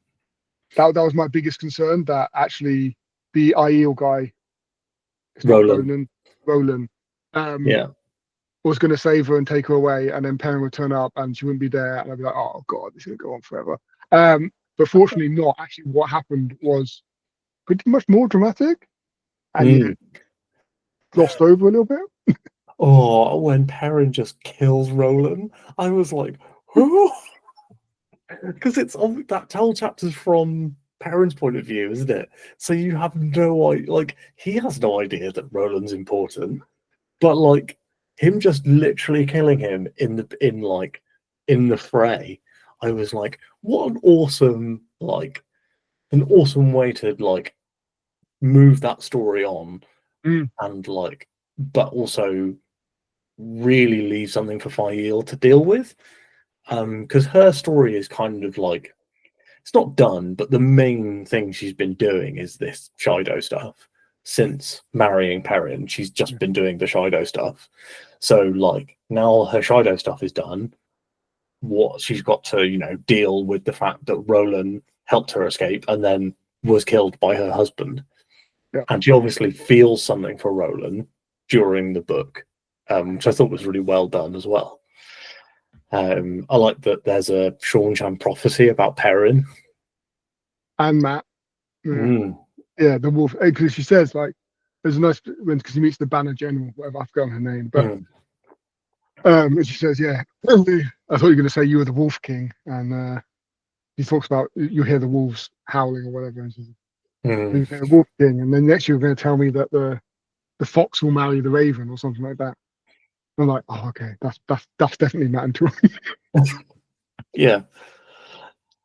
That was my biggest concern. That actually the Aiel guy, it's not Roland. Ronan, Roland, Yeah. was going to save her and take her away, and then Perrin would turn up and she wouldn't be there, and I'd be like, oh god, this is going to go on forever. But fortunately not. Actually, what happened was pretty much more dramatic, and yeah, glossed over a little bit. Oh, when Perrin just kills Roland, I was like, who? Because it's that whole chapter's from Perrin's point of view, isn't it? So you have no idea, like, he has no idea that Roland's important, but like him just literally killing him in the fray, I was like, what an awesome way to like move that story on, and like, but also really leave something for Fael to deal with. Because her story is kind of like, it's not done, but the main thing she's been doing is this Shido stuff. Since marrying Perrin, she's just been doing the Shido stuff. So like now her Shido stuff is done, what she's got to, deal with the fact that Roland helped her escape and then was killed by her husband. Yeah. And she obviously feels something for Roland during the book, which I thought was really well done as well. I like that there's a Seanchan prophecy about Perrin. And Matt. Yeah, the wolf. Because she says, like, there's a nice, because he meets the Banner General, whatever, I've forgotten her name. But and she says, yeah, I thought you were going to say you were the Wolf King. And he talks about, you hear the wolves howling or whatever. And she's you say the Wolf King. And then next you're going to tell me that the fox will marry the raven or something like that. I'm like, oh, okay, that's definitely Matt and Tori. Yeah.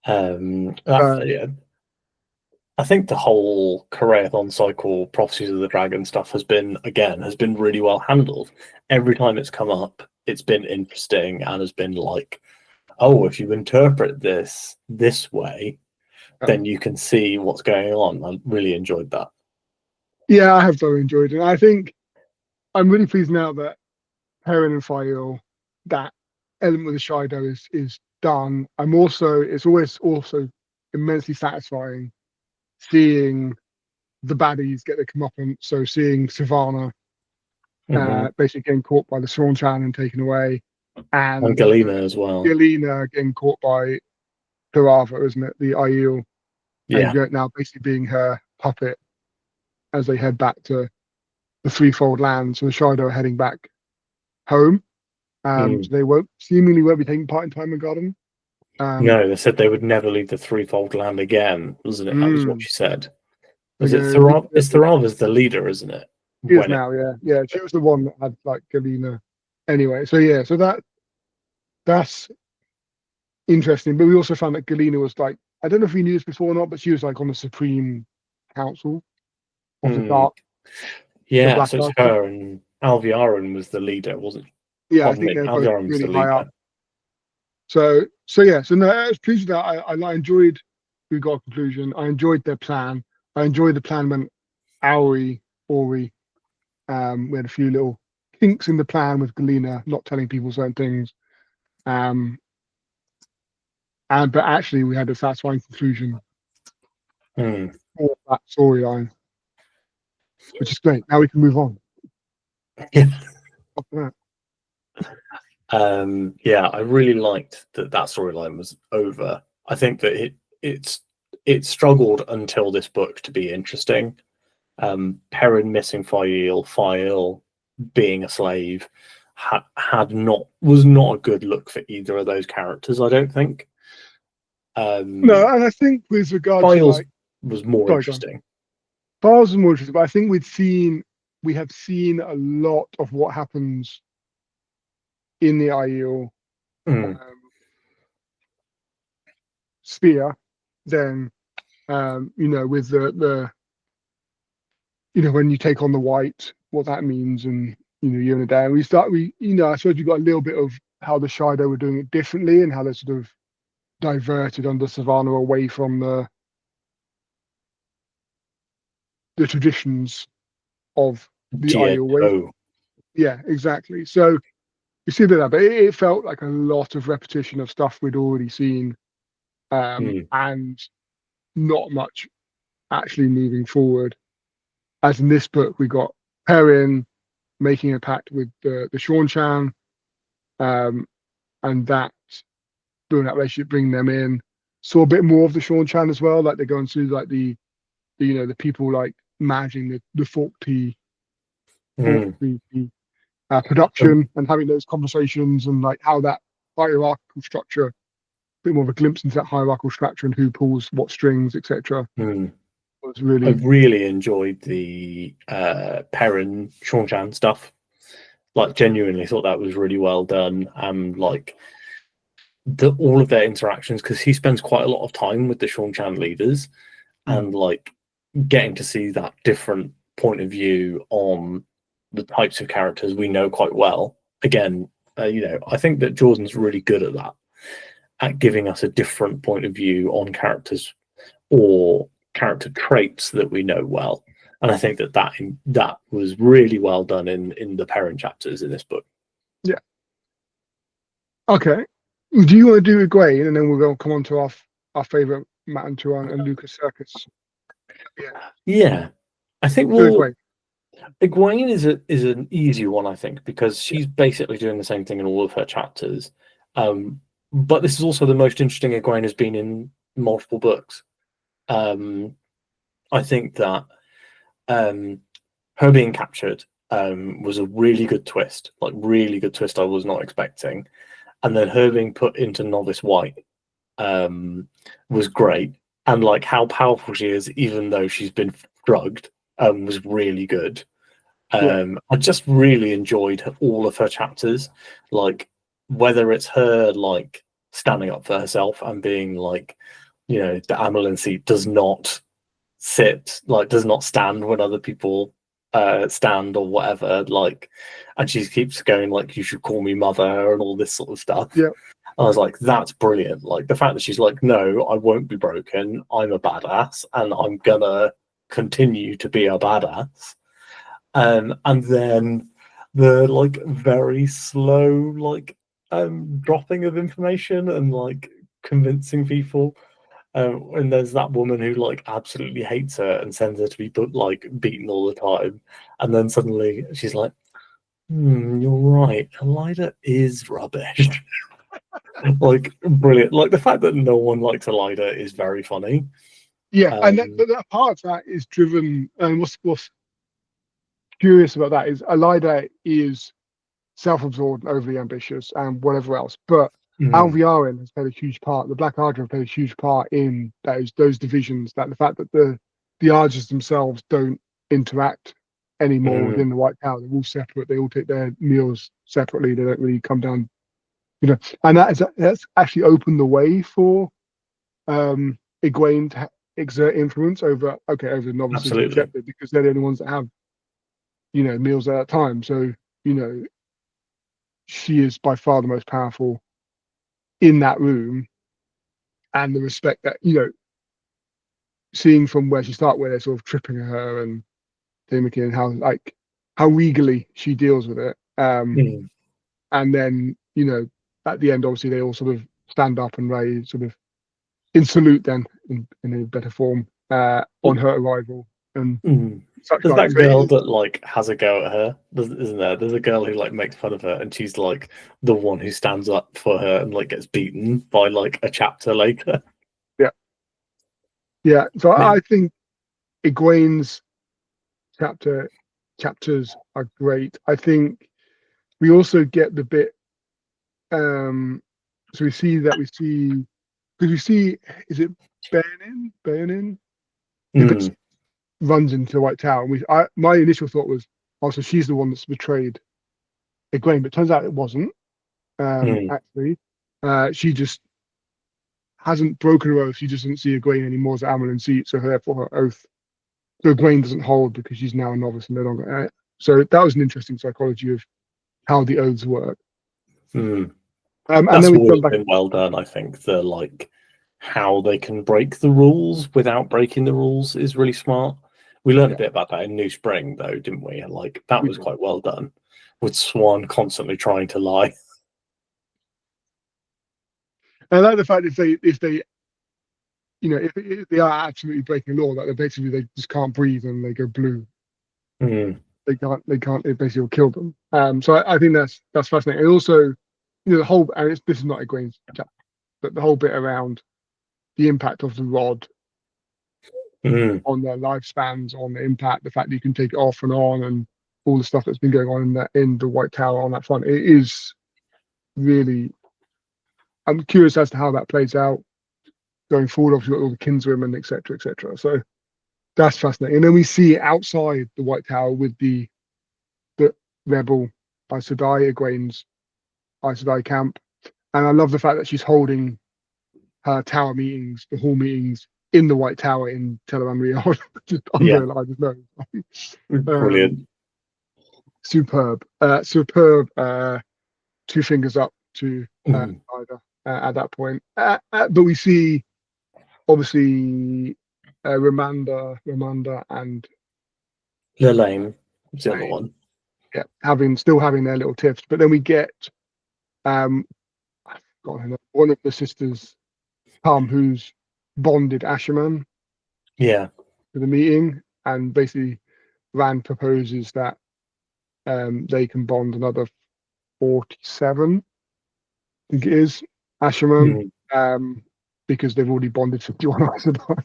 Yeah. I think the whole Koreathon cycle, Prophecies of the Dragon stuff has been really well handled. Every time it's come up, it's been interesting and has been like, oh, if you interpret this way, then you can see what's going on. I really enjoyed that. Yeah, I have thoroughly enjoyed it. I think I'm really pleased now that Perrin and Fael, that element of the Shido is done. It's always also immensely satisfying seeing the baddies get their comeuppance. So seeing Sivana basically getting caught by the Seanchan and taken away, and Galena as well. Galena getting caught by Pirava, isn't it? The Aiel. Yeah. And now basically being her puppet as they head back to the Threefold Land. So the Shido are heading back home. So they seemingly won't be taking part in Time and Garden. No, they said they would never leave the Threefold Land again, wasn't it? That was what she said. Is it Tharav? It's Tharava's the leader, isn't it? She is now, yeah. She was the one that had like Galena. Anyway, so that's interesting. But we also found that Galena was like, I don't know if we knew this before or not, but she was like on the Supreme Council of the Dark. Yeah, so it's her, and Alviaran was the leader, wasn't it? Yeah, I think they're both really high up. So no, I was pleased with that. I enjoyed we got a conclusion. I enjoyed their plan. I enjoyed the plan when Ori. We had a few little kinks in the plan with Galena not telling people certain things. But actually we had a satisfying conclusion for that storyline, which is great. Now we can move on. Yeah. Yeah, I really liked that storyline was over. I think that it struggled until this book to be interesting. Perrin missing Fael being a slave was not a good look for either of those characters, I don't think. No, and I think with regard Fael's to was more interesting. Fael's was more interesting, but I think we have seen a lot of what happens in the Aiel sphere. Then with the when you take on the white, what that means, and you're in a day, and I suppose we got a little bit of how the Shido were doing it differently and how they sort of diverted under Sivana away from the traditions of the Aiel way. Yeah, exactly. So you see that, but it felt like a lot of repetition of stuff we'd already seen, and not much actually moving forward. As in this book, we got Perrin, making a pact with the Sean Chan, and that building that relationship, bringing them in. Saw a bit more of the Sean Chan as well, like they're going through like the people like managing the Mm. Um, production and having those conversations and like how that hierarchical structure, a bit more of a glimpse into that hierarchical structure and who pulls what strings, etc. mm. Was I really really enjoyed the Perrin Sean Chan stuff. Like, genuinely thought that was really well done. Like all of their interactions, because he spends quite a lot of time with the Sean Chan leaders, and like getting to see that different point of view on the types of characters we know quite well. Again, I think that Jordan's really good at that, at giving us a different point of view on characters or character traits that we know well. And I think that was really well done in the parent chapters in this book. yeah. Okay. Do you want to do Egwene and then we'll go come on to our favorite Matt and Turan and Lucas Circus? Yeah. Yeah, I think Do Egwene. Egwene is an easy one, I think, because she's basically doing the same thing in all of her chapters. But this is also the most interesting Egwene has been in multiple books. I think that her being captured was a really good twist, like really good twist I was not expecting. And then her being put into Novice White was great. And like how powerful she is, even though she's been drugged, was really good. Yeah. I just really enjoyed all of her chapters, like whether it's her like standing up for herself and being like, the Amelin seat does not does not stand when other people stand or whatever, like, and she keeps going like, you should call me mother and all this sort of stuff. Yeah. I was like, that's brilliant. Like the fact that she's like, no, I won't be broken. I'm a badass and I'm gonna continue to be a badass. And then the like very slow like dropping of information and like convincing people. And there's that woman who like absolutely hates her and sends her to be like beaten all the time, and then suddenly she's like, "You're right, Elida is rubbish." Like brilliant. Like the fact that no one likes Elida is very funny. Yeah. And Um, that part of that is driven, and what's curious about that is Elida is self-absorbed and overly ambitious and whatever else. But mm, Alviarin has played a huge part. The Black Ardra have played a huge part in those divisions. That the fact that the Ardras themselves don't interact anymore mm, within the White Tower. They're all separate. They all take their meals separately. They don't really come down, And that's actually opened the way for Egwene to exert influence over the novices and absolutely. Chepter because they're the only ones that have meals at that time. So you know she is by far the most powerful in that room, and the respect that seeing from where she started, where they're sort of tripping her and mimicking and how regally she deals with it, Mm. and then at the end obviously they all sort of stand up and raise sort of in salute then in a better form on her arrival and Mm. such There's like that so it girl is, that like has a go at her, isn't there? There's a girl who like makes fun of her, and she's like the one who stands up for her and like gets beaten by like a chapter later. yeah, yeah. So Yeah. I think Egwene's chapters are great. I think we also get the bit so we see is it Bayonin who Mm, runs into the White Tower, and my initial thought was, oh, so she's the one that's betrayed Egwene, but it turns out it wasn't. mm. Actually, she just hasn't broken her oath. She just doesn't see Egwene anymore as Amelin seat, so therefore her oath to Egwene doesn't hold because she's now a novice and no longer. So that was an interesting psychology of how the oaths work. Mm. And That's then we always jump back. been well done. I think the like how they can break the rules without breaking the rules is really smart. We learned a Yeah, bit about that in New Spring, though, didn't we? And like that we was did. quite well done, with Swan constantly trying to lie. And I like the fact if they if they are absolutely breaking law, that they basically they just can't breathe and they go blue. they can't, it basically will kill them. So I think that's fascinating. And also, the whole, and this is not a Egwene's chapter, but the whole bit around the impact of the rod on their lifespans, on the impact, the fact that you can take it off and on, and all the stuff that's been going on in the White Tower on that front. It is really. I'm curious as to how that plays out going forward. Obviously, got all the kinswomen, etc., etc. So that's fascinating. And then we see outside the White Tower with the rebel Aes Sedai, Egwene's Aes Sedai camp, and I love the fact that she's holding her tower meetings, the hall meetings in the White Tower in Telemann Riad, just under Elijah's nose. Brilliant. Superb. Two fingers up to Elijah at that point. But we see, obviously, Ramanda and Lelaine is the other one. Yeah, still having their little tiffs. But then we get one of the sisters come, who's bonded Asherman to the meeting, and basically Rand proposes that they can bond another 47, I think it is, Asherman, because they've already bonded 51 Aes Sedai.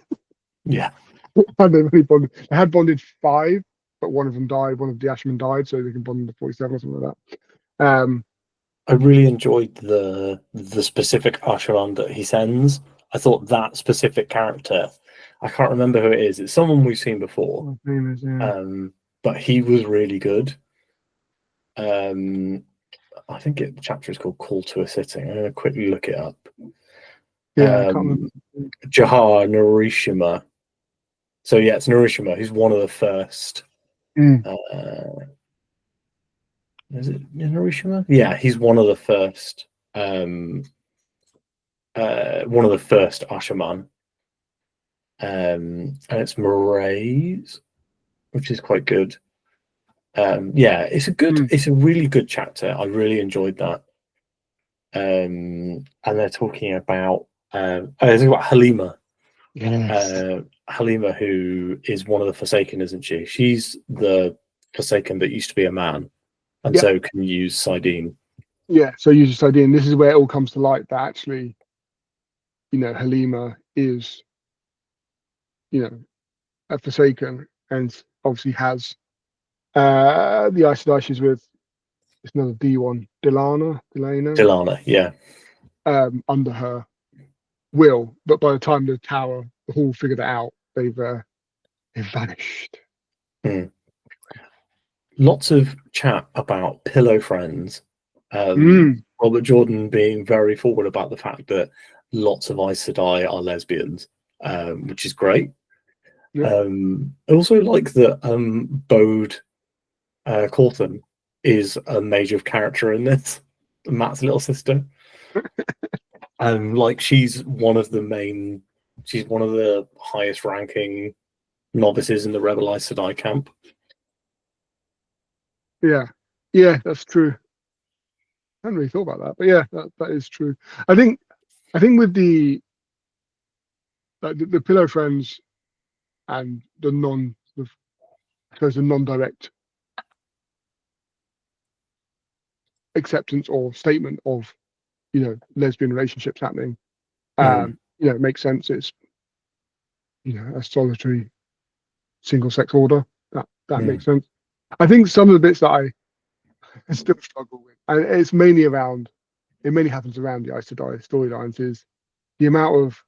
And they've only bonded, they had bonded 5, but one of them died, one of the Asherman died, so they can bond the 47 or something like that. I really enjoyed the specific Asherman that he sends. I thought that specific character, I can't remember who it is. It's someone we've seen before. But he was really good. I think the chapter is called Call to a Sitting. I'm going to quickly look it up. I can't remember. Jahar Narishima. So yeah, it's Narishima, who's one of the first. Is it Narishima? Yeah, he's one of the first. One of the first Asherman. And it's Marays, which is quite good. It's a really good chapter. I really enjoyed that. And they're talking about Halima. Yes. Halima, who is one of the Forsaken, isn't she? She's the Forsaken that used to be a man, and so can use Sidene. Yeah, so use Sidene. This is where it all comes to light that actually, Halima is, a Forsaken, and obviously has the Aes Sedai she's with. It's another D1, Delana, yeah. Under her will, but by the time the hall figured it out, they've vanished. Lots of chat about pillow friends. Robert Jordan being very forward about the fact that lots of Aes Sedai are lesbians, which is great. I also like that Bode Corton is a major character in this. Matt's little sister. She's one of the highest ranking novices in the Rebel Aes Sedai camp. Yeah, that's true. I hadn't really thought about that, but yeah, that is true. I think with the pillow friends and the non-direct acceptance or statement of lesbian relationships happening, it makes sense. It's a solitary single sex order that makes sense. I think some of the bits that I still struggle with, and it mainly happens around the Aes Sedai storylines, is the amount of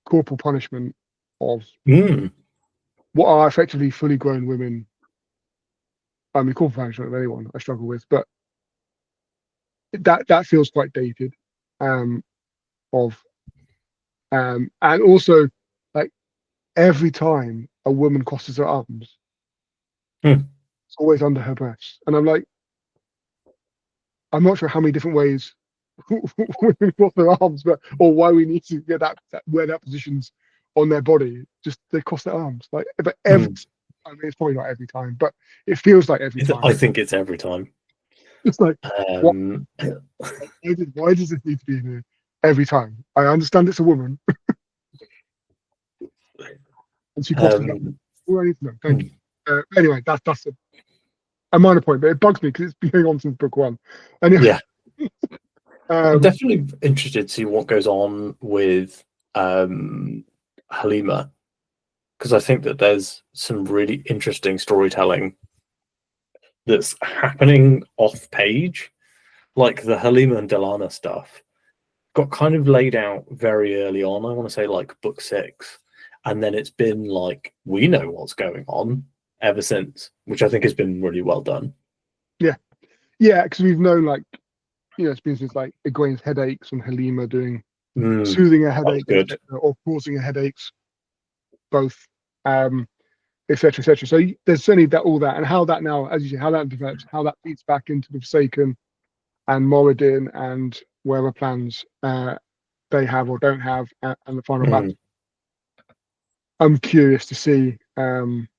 corporal punishment of what are effectively fully grown women. I mean, corporal punishment of anyone I struggle with, but that feels quite dated. And also, like, every time a woman crosses her arms, it's always under her breasts, and I'm like, I'm not sure how many different ways women cross their arms, or why we need to get where that position's on their body. Just they cross their arms, like, but I mean, it's probably not every time, but it feels like every time. I think it's every time. It's like, why does it need to be in here every time? I understand it's a woman, and she crosses it. All I need to know. Thank you. Anyway, that's a minor point, but it bugs me because it's been going on since book one. Anyway, Yeah. I'm um, definitely interested to see what goes on with Halima, because I think that there's some really interesting storytelling that's happening off page, like the Halima and Delana stuff got kind of laid out very early on. I want to say like book 6, and then it's been like we know what's going on ever since, which I think has been really well done. yeah, because we've known, like, it's been since like Egwene's headaches and Halima doing soothing her headaches, good. or causing her headaches, both, etc., etc. So there's certainly all that, and how that now, as you say, how that develops, how that feeds back into the Forsaken and Moradin and whatever plans they have or don't have, and the final battle. I'm curious to see, and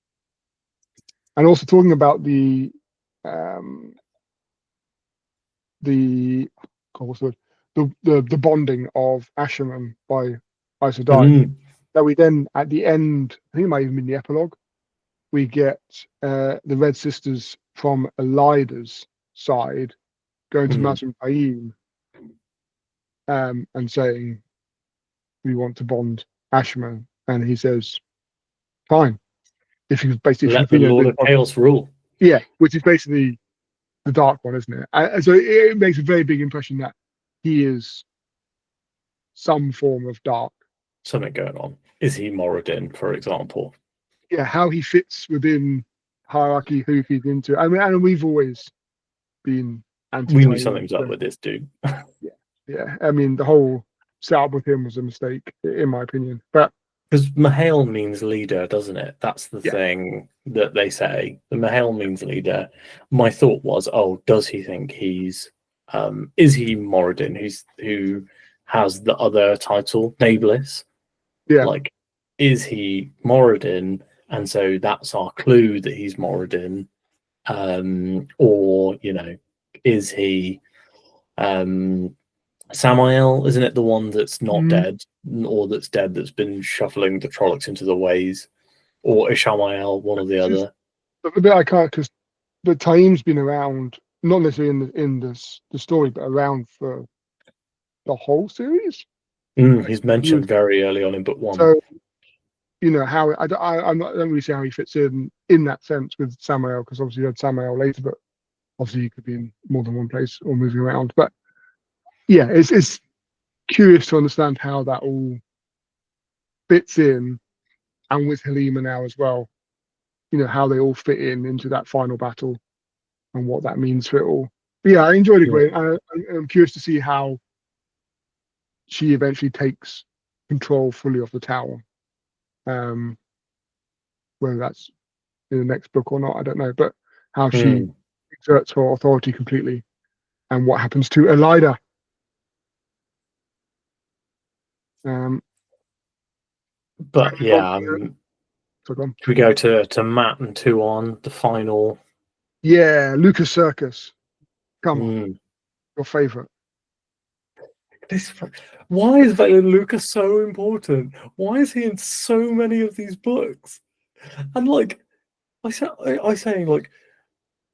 also talking about the what's the word? The bonding of Asherman by Aes Sedai. That we then at the end, I think it might even be in the epilogue, we get the Red Sisters from Elida's side going to Mazrim Taim, and saying, we want to bond Ashman, and he says, fine, if you basically let the Lord of Chaos rule. Yeah, which is basically the Dark One, isn't it? And so it makes a very big impression that he is some form of dark. Something going on. Is he Moradin, for example? Yeah, how he fits within hierarchy, who he feeds into. I mean, and we've always been anti. We knew something's up with this dude. Yeah. I mean, the whole setup with him was a mistake, in my opinion. But because Mahale means leader, doesn't it? That's the thing that they say. The Mahale means leader. My thought was, does he think he's is he Moradin, who has the other title, Nameless? Yeah. Like, is he Moradin? And so that's our clue that he's Moradin. Or, is he Samael? Isn't it the one that's not dead, or that's dead, that's been shuffling the Trollocs into the ways? Or Ishamael, one or the other? The bit I can't, because the Taim's been around, not necessarily in the story, but around for the whole series. He's mentioned very early on in book 1. So, how I don't really see how he fits in that sense with Samael, because obviously you had Samael later, but obviously he could be in more than one place or moving around. But yeah, it's curious to understand how that all fits in, and with Halima now as well, how they all fit into that final battle and what that means for it all. But yeah, I enjoyed it great. I'm curious to see how she eventually takes control fully of the tower. Whether that's in the next book or not, I don't know. But how she exerts her authority completely, and what happens to Elida. But yeah, should we go to Matt and Tuon, the final? Yeah, Lucas Circus. Come on, your favorite. Why is Valen Lucas so important? Why is he in so many of these books? And like I say, like,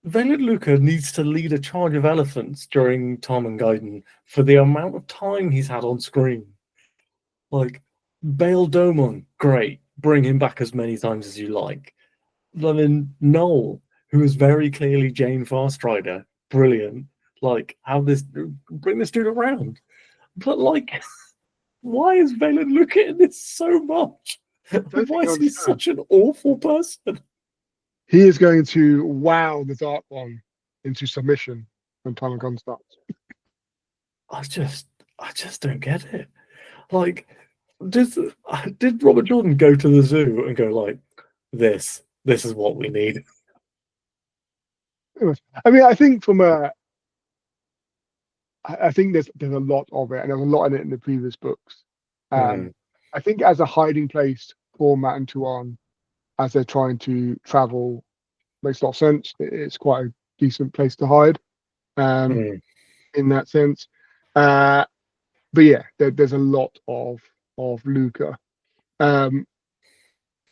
Valen Luca needs to lead a charge of elephants during Tarmangaiden for the amount of time he's had on screen. Like, Bail Domon, great, bring him back as many times as you like. Then Noel, who is very clearly Jane Farstrider, brilliant. Like, bring this dude around. But like, why is Valen Luca in this so much? Why is he such an awful person? He is going to wow the Dark One into submission when Tarmangaiden starts. I just don't get it. Like, did Robert Jordan go to the zoo and go like, this is what we need? I mean, I think I think there's a lot of it, and there's a lot in it in the previous books. I think as a hiding place for Matt and Tuon, as they're trying to travel, makes a lot of sense. It's quite a decent place to hide, in that sense. But yeah, there's a lot of Luca. One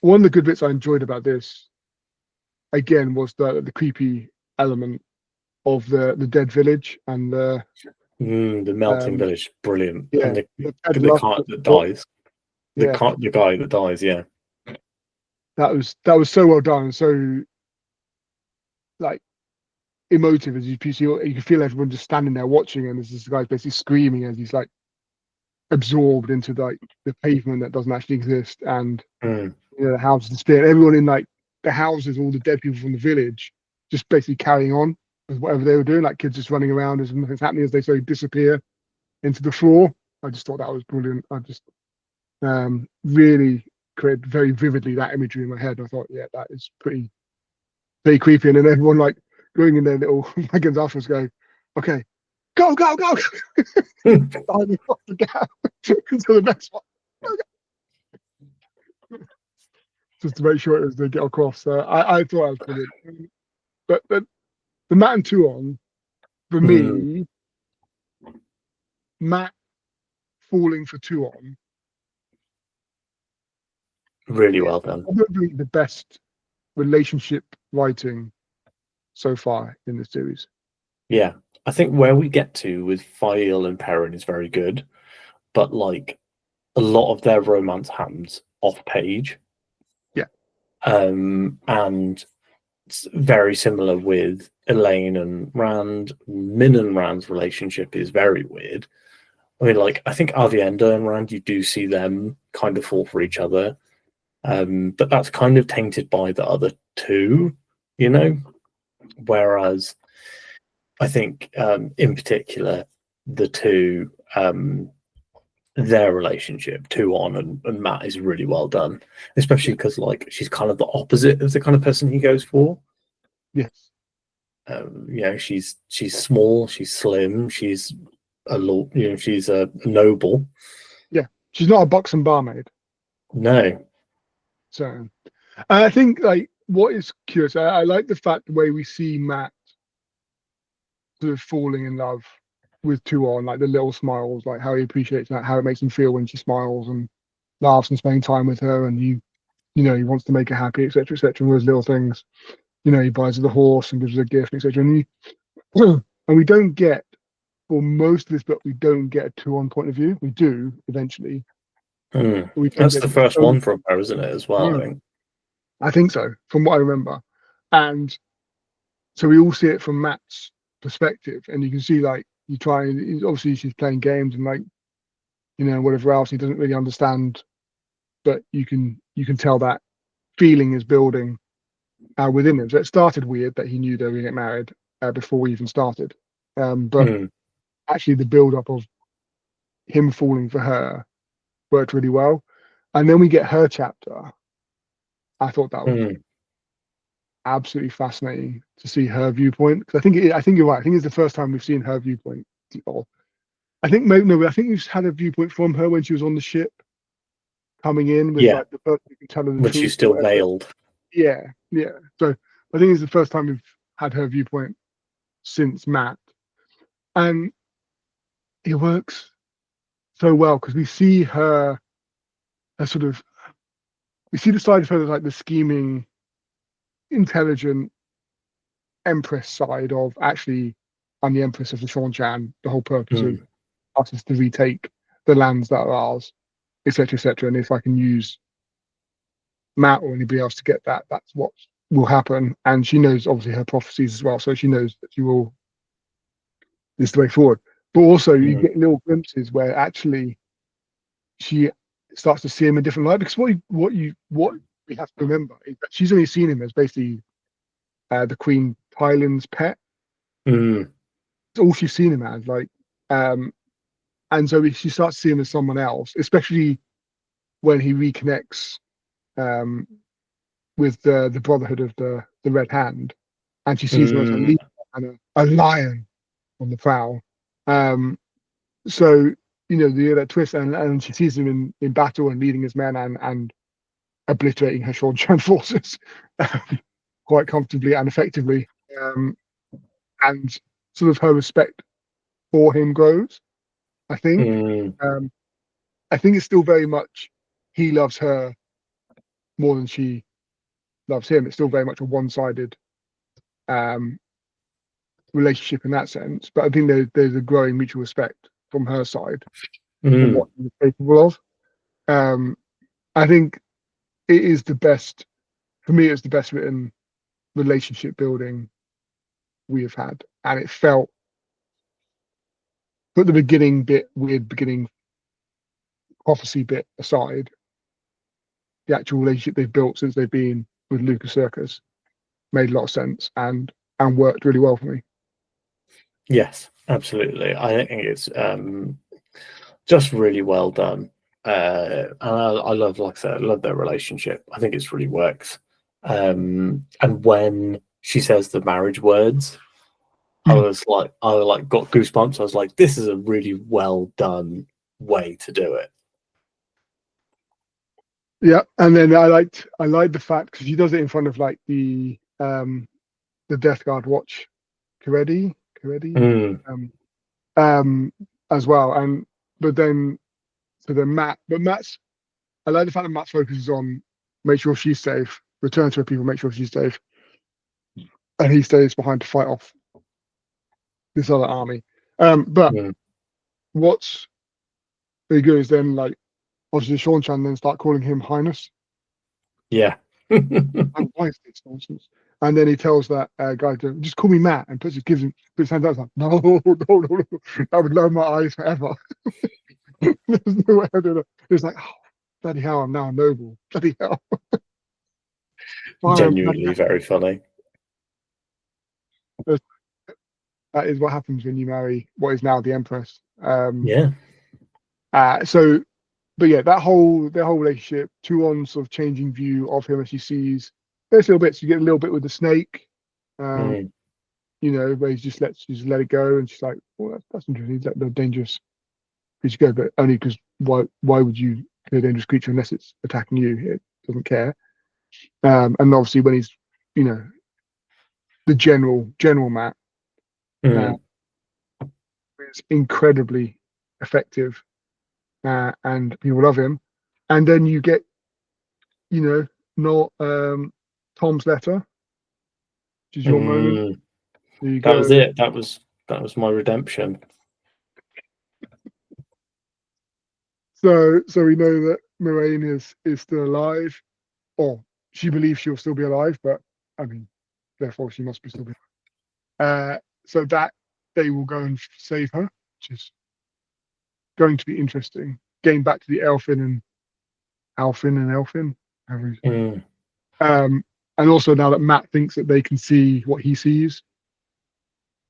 of the good bits I enjoyed about this again was the creepy element of the dead village and The melting um village, brilliant, and yeah, Ted the Lusk cart was that what, dies, yeah, the guy that dies, yeah. that was so well done, so like emotive as you see, you can feel everyone just standing there watching, and there's this guy basically screaming as he's like absorbed into like the pavement that doesn't actually exist, and Mm. you know the houses disappear. Everyone in like the houses, all the dead people from the village, just basically carrying on with whatever they were doing, like kids just running around as nothing's happening as they slowly disappear into the floor. I just thought that was brilliant. I just really created very vividly that imagery in my head. I thought, yeah, that is pretty creepy. And then everyone like going in their little wagons afterwards, going, okay, go, go, go, diving off the gap until the next one, just to make sure it was they get across. So I thought that was brilliant. But the Matt and Tuon, for Mm. me, Matt falling for Tuon Really is well done. probably the best relationship writing so far in the series. Yeah, I think where we get to with Fael and Perrin is very good, but like a lot of their romance happens off page. Yeah. And it's very similar with Elaine and Rand. Min and Rand's relationship is very weird. I mean, like, I think Avienda and Rand, you do see them kind of fall for each other. But that's kind of tainted by the other two, you know? Whereas I think, in particular, the two, their relationship, Tuon and Matt, is really well done, especially Yeah. because, like, she's kind of the opposite of the kind of person he goes for. Yes. You know, she's small, she's slim, she's she's a noble. Yeah. She's not a buxom barmaid. No. So I think like what is curious, I like the fact the way we see Matt sort of falling in love with Tuon, like the little smiles, like how he appreciates that, how it makes him feel when she smiles and laughs and spending time with her, and you know, he wants to make her happy, etc., etc. And those little things, you know, he buys her the horse and gives her a gift, etc. And we don't get, for most of this book, we don't get a Tuon point of view. We do eventually, but we don't That's get the it first so. one from her, isn't it, as well, I think. I think so, from what I remember. And so we all see it from Matt's perspective, and you can see like you try and obviously she's playing games and like you know whatever else he doesn't really understand, but you can tell that feeling is building within him. So it started weird that he knew they were going to get married before we even started, but Mm. actually the build up of him falling for her worked really well, and then we get her chapter. I thought that was Mm. absolutely fascinating to see her viewpoint, because I think you're right. I think it's the first time we've seen her viewpoint. Or I think maybe no, I think we've had a viewpoint from her when she was on the ship coming in with Yeah, like the person who can tell her the when she's truth or still whatever. veiled. Yeah, yeah. So I think it's the first time we've had her viewpoint since Matt, and it works so well because we see her as sort of we see the side of her as like the scheming, intelligent empress side of actually I'm the empress of the Shanshan. The whole purpose of Mm. us is to retake the lands that are ours, etc., etc. And if I can use Matt or anybody else to get that, that's what will happen. And she knows obviously her prophecies as well, so she knows that she will. This is the way forward. But also, you Mm. get little glimpses where actually she starts to see him in a different light. Because what we have to remember is that she's only seen him as basically the Queen Tyland's pet. Mm. It's all she's seen him as, like, um, and so she starts to see him as someone else, especially when he reconnects um, with the Brotherhood of the Red Hand, and she sees him as a Mm. leader and a lion on the prowl. So you know that twist, and she sees him in battle and leading his men and obliterating her Shorshan forces quite comfortably and effectively, and sort of her respect for him grows. I think. Mm. Um, I think it's still very much he loves her more than she loves him. It's still very much a one-sided relationship in that sense. But I think there's a growing mutual respect from her side for what he's capable of. I think it is the best, for me, it's the best written relationship building we have had. And it felt, put the weird beginning prophecy bit aside, the actual relationship they've built since they've been with Lucas Circus made a lot of sense and worked really well for me. Yes, absolutely. I think it's just really well done. And I love, like I said, I love their relationship. I think it's really works. And when she says the marriage words, I was like got goosebumps. I was like, this is a really well done way to do it. Yeah, and then I liked the fact because she does it in front of like the Death Guard watch, Caredi, as well. And but then Matt's, I like the fact that Matt's focus is on make sure she's safe, return to her people, make sure she's safe, and he stays behind to fight off this other army. But what's very good is then like obviously Sean Chan then start calling him Highness. Yeah. And why is this nonsense? And then he tells that guy to just call me Matt, and puts his hand out like, no, that would lower my eyes forever. There's no way I do it. It's like, oh, bloody hell, I'm now a noble. Bloody hell. Genuinely very funny. That is what happens when you marry what is now the Empress. Yeah. But yeah, their whole relationship, Tuon's sort of changing view of him as she sees. There's little bits. You get a little bit with the snake, you know, where he just let it go, and she's like, "Well, that's interesting. He's let the dangerous creature go, but only because why would you kill a dangerous creature unless it's attacking you? It doesn't care." And obviously, when he's, you know, the general Matt, is incredibly effective, and people love him. And then you get, you know, not Tom's letter, which is your moment. There you that was it. That was my redemption. So we know that Moraine is still alive, or she believes she'll still be alive, but I mean, therefore she must be still be alive. So that they will go and save her, which is going to be interesting. Getting back to the Alfin. And also now that Matt thinks that they can see what he sees,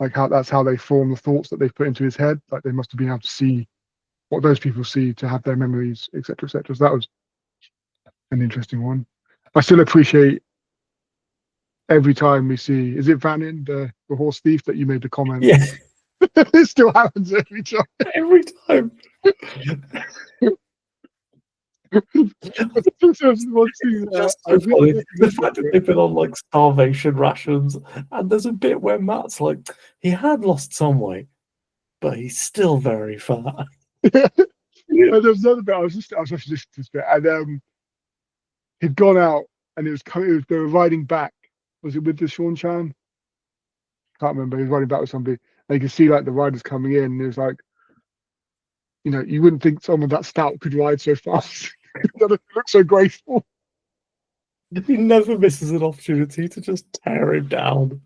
like that's how they form the thoughts that they've put into his head. Like they must have been able to see what those people see to have their memories, etc., etc. So that was an interesting one. I still appreciate every time we see, is it Vanin, the horse thief, that you made the comment? Yeah. It still happens every time. Every time. Just so funny. The fact that they've been on like starvation rations, and there's a bit where Matt's like, he had lost some weight, but he's still very fat. Yeah. And there's another bit I was actually listening to this bit, and he'd gone out, and they were riding back. Was it with the Sean Chan? Can't remember. He was riding back with somebody, and you could see like the riders coming in, and it was like, you know, you wouldn't think someone that stout could ride so fast. That it looks so graceful. He never misses an opportunity to just tear him down,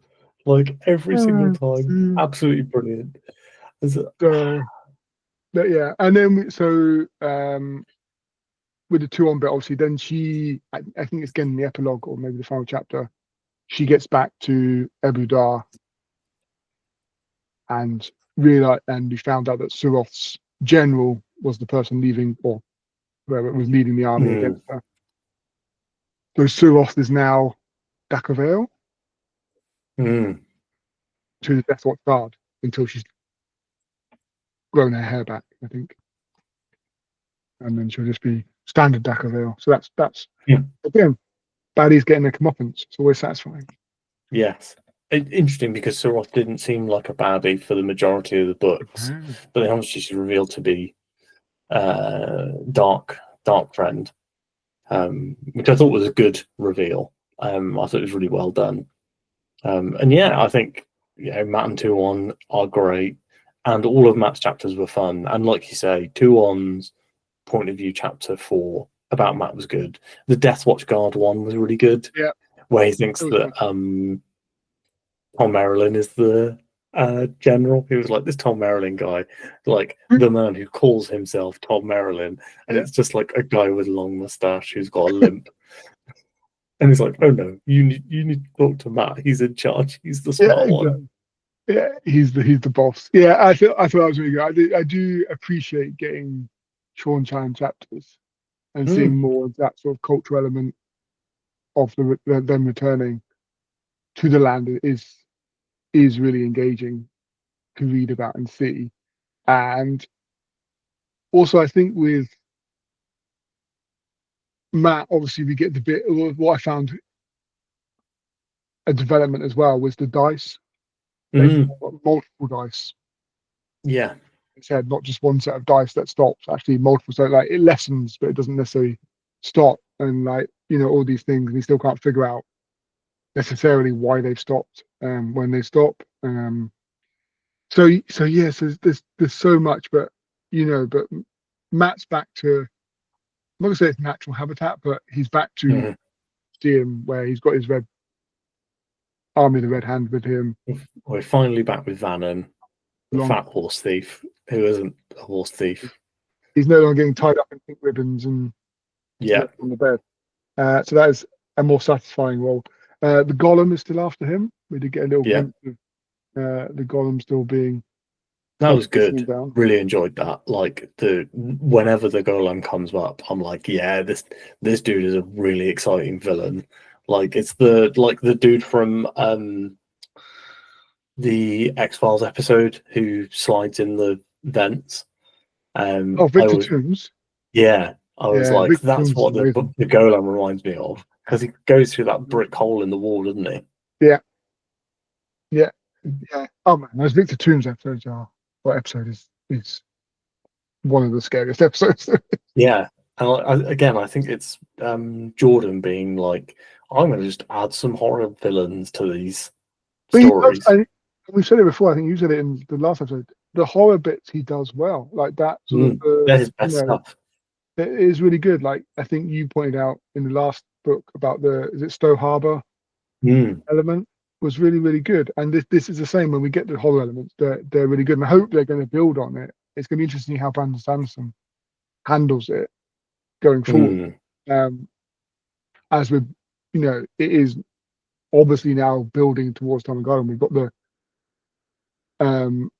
like every single time. Absolutely brilliant. Yeah, and then with the Tuon bit, obviously, then I think it's again in the epilogue or maybe the final chapter, she gets back to Ebu Dar and we found out that Suroth's general was the person leaving, or whoever was leading the army against her. So Suroth is now Dacavale to the Death Watch Guard until she's grown her hair back, I think. And then she'll just be standard Dacavale. So that's again, baddies getting their comeuppance. It's always satisfying. Yes. Interesting because Suroth didn't seem like a baddie for the majority of the books, but then obviously she's revealed to be Dark Friend, which I thought was a good reveal. I thought it was really well done. And yeah, I think Matt and 2-1 are great, and all of Matt's chapters were fun. And like you say, 2-1's point of view chapter 4 about Matt was good. The Death Watch Guard one was really good, Yeah, where he thinks it was that fun. Tom Marilyn is the general. He was like, this Tom Marilyn guy, like the man who calls himself Tom Marilyn, and Yeah, it's just like a guy with a long mustache who's got a limp. And he's like, oh no, you need to talk to Matt. He's in charge. He's the yeah, smart one. exactly. Yeah, he's the boss. Yeah, I thought that was really good. I do appreciate getting Sean Chan chapters and seeing Mm. more of that sort of cultural element of them returning to the land is really engaging to read about and see. And also, I think with Matt, obviously, we get the bit. What I found a development as well was the dice. They've Mm. got multiple dice. Yeah. It said not just one set of dice that stops, actually multiple. So like it lessens, but it doesn't necessarily stop. And like all these things, and you still can't figure out necessarily why they've stopped when they stop. So yes, there's so much, but but Matt's back to, I'm not gonna say it's natural habitat, but he's back to Mm. seeing where he's got his red army, the red hand with him. We're finally back with Vannon, the Long, fat horse thief, who isn't a horse thief. he's no longer getting tied up in pink ribbons and Yeah. left on the bed. So that is a more satisfying role. The Golem is still after him. We did get a little Yeah. glimpse of the Golem still being That was listening good. down. Really enjoyed that. Like whenever the golem comes up, I'm like, yeah, this dude is a really exciting villain. Like it's the dude from the X-Files episode who slides in the vents. Oh, I Victor was Toombs. I was Yeah, like, Victor that's Toombs is what the amazing. the golem reminds me of because he goes through that brick hole in the wall, doesn't he? Yeah, yeah, yeah. Oh man, those Victor Toombs episodes are. What episode is one of the scariest episodes. Yeah, and again, I think it's Jordan being like, I'm going to just add some horror villains to these But he does. stories. We've said it before. I think you said it in the last episode. The horror bits he does well, like that sort of They're his best stuff. it is really good. Like I think you pointed out in the last book about the is it Stowe Harbor Mm, element was really really good. And this is the same when we get the horror elements. They're really good, and I hope they're going to build on it. It's going to be interesting how Brandon Sanderson handles it going forward. mm. Um, as with it is obviously now building towards Tom and Garden. We've got the um,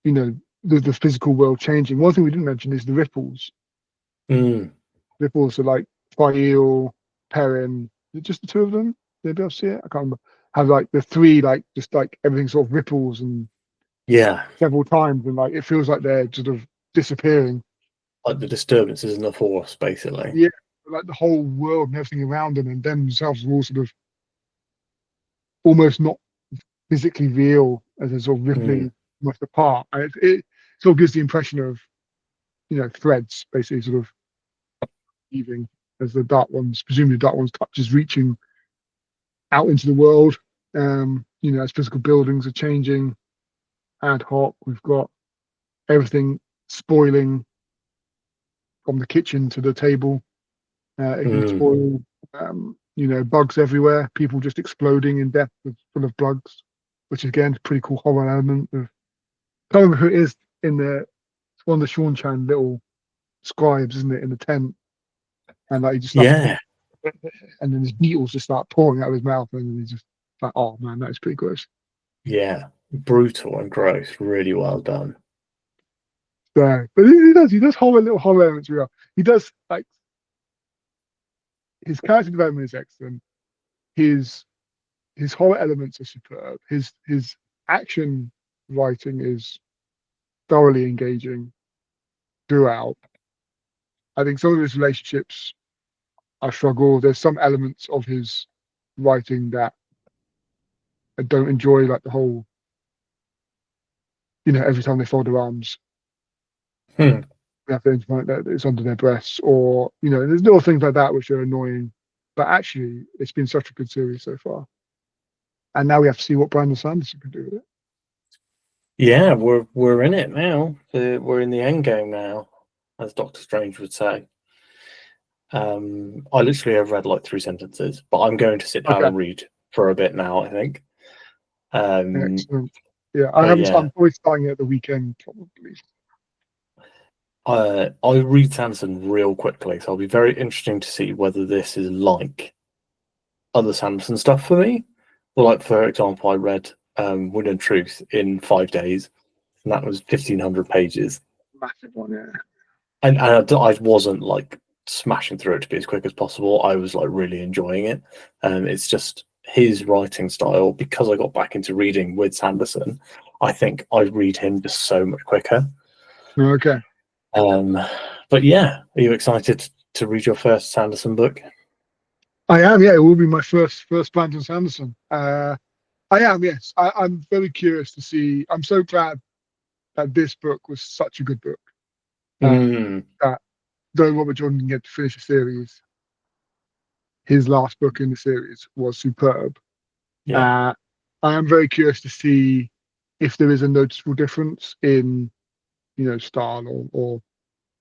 the physical world changing. One thing we didn't mention is the ripples. Mm. Ripples are like Fael, Perrin. Is it just the two of them? Did anybody else see it? I can't remember. Have like the three, like just like everything sort of ripples and Yeah, several times, and like it feels like they're sort of disappearing. like the disturbances in the force, basically. Yeah, like the whole world and everything around them and themselves are all sort of almost not physically real as they're sort of Mm. rippling almost apart. And it sort of gives the impression of threads basically sort of weaving as the dark ones, presumably the dark ones touch is reaching out into the world. As physical buildings are changing ad hoc, we've got everything spoiling from the kitchen to the table. It can Mm. spoil. Bugs everywhere. People just exploding in death full of bugs, which again is a pretty cool horror element. I can't remember who it is in the. It's one of the Sean Chan little scribes, isn't it, in the tent? And like he just starts, Yeah, and then his needles just start pouring out of his mouth, and then he's just like, "Oh man, that is pretty gross." yeah. Brutal and gross. Really well done. So, but he does horror little horror elements real. He does like his character development is excellent. His his horror elements are superb. His action writing is thoroughly engaging throughout. I think some of his relationships I struggle. There's some elements of his writing that I don't enjoy, like the whole, every time they fold their arms, Hmm. they have to implement that it's under their breasts, or there's little things like that which are annoying. but actually, it's been such a good series so far. And now we have to see what Brandon Sanderson can do with it. Yeah, we're in it now. We're in the end game now, as Doctor Strange would say. I literally have read like 3 sentences, but I'm going to sit down and read for a bit now, I think. Excellent. Yeah, Yeah. I'm probably starting it at the weekend, probably. I read Sanderson real quickly, so it'll be very interesting to see whether this is like other Sanderson stuff for me. Well, like for example, I read Wind and Truth in 5 days, and that was 1,500 pages. Massive one, yeah. And I wasn't like smashing through it to be as quick as possible. I was like really enjoying it. It's just his writing style, because I got back into reading with Sanderson, I think I read him just so much quicker. Okay. But yeah, are you excited to read your first Sanderson book? I am, yeah. It will be my first Brandon Sanderson. I am, yes. I'm very curious to see. I'm so glad that this book was such a good book. That though Robert Jordan didn't get to finish the series, his last book in the series was superb. Yeah. I am very curious to see if there is a noticeable difference in, style or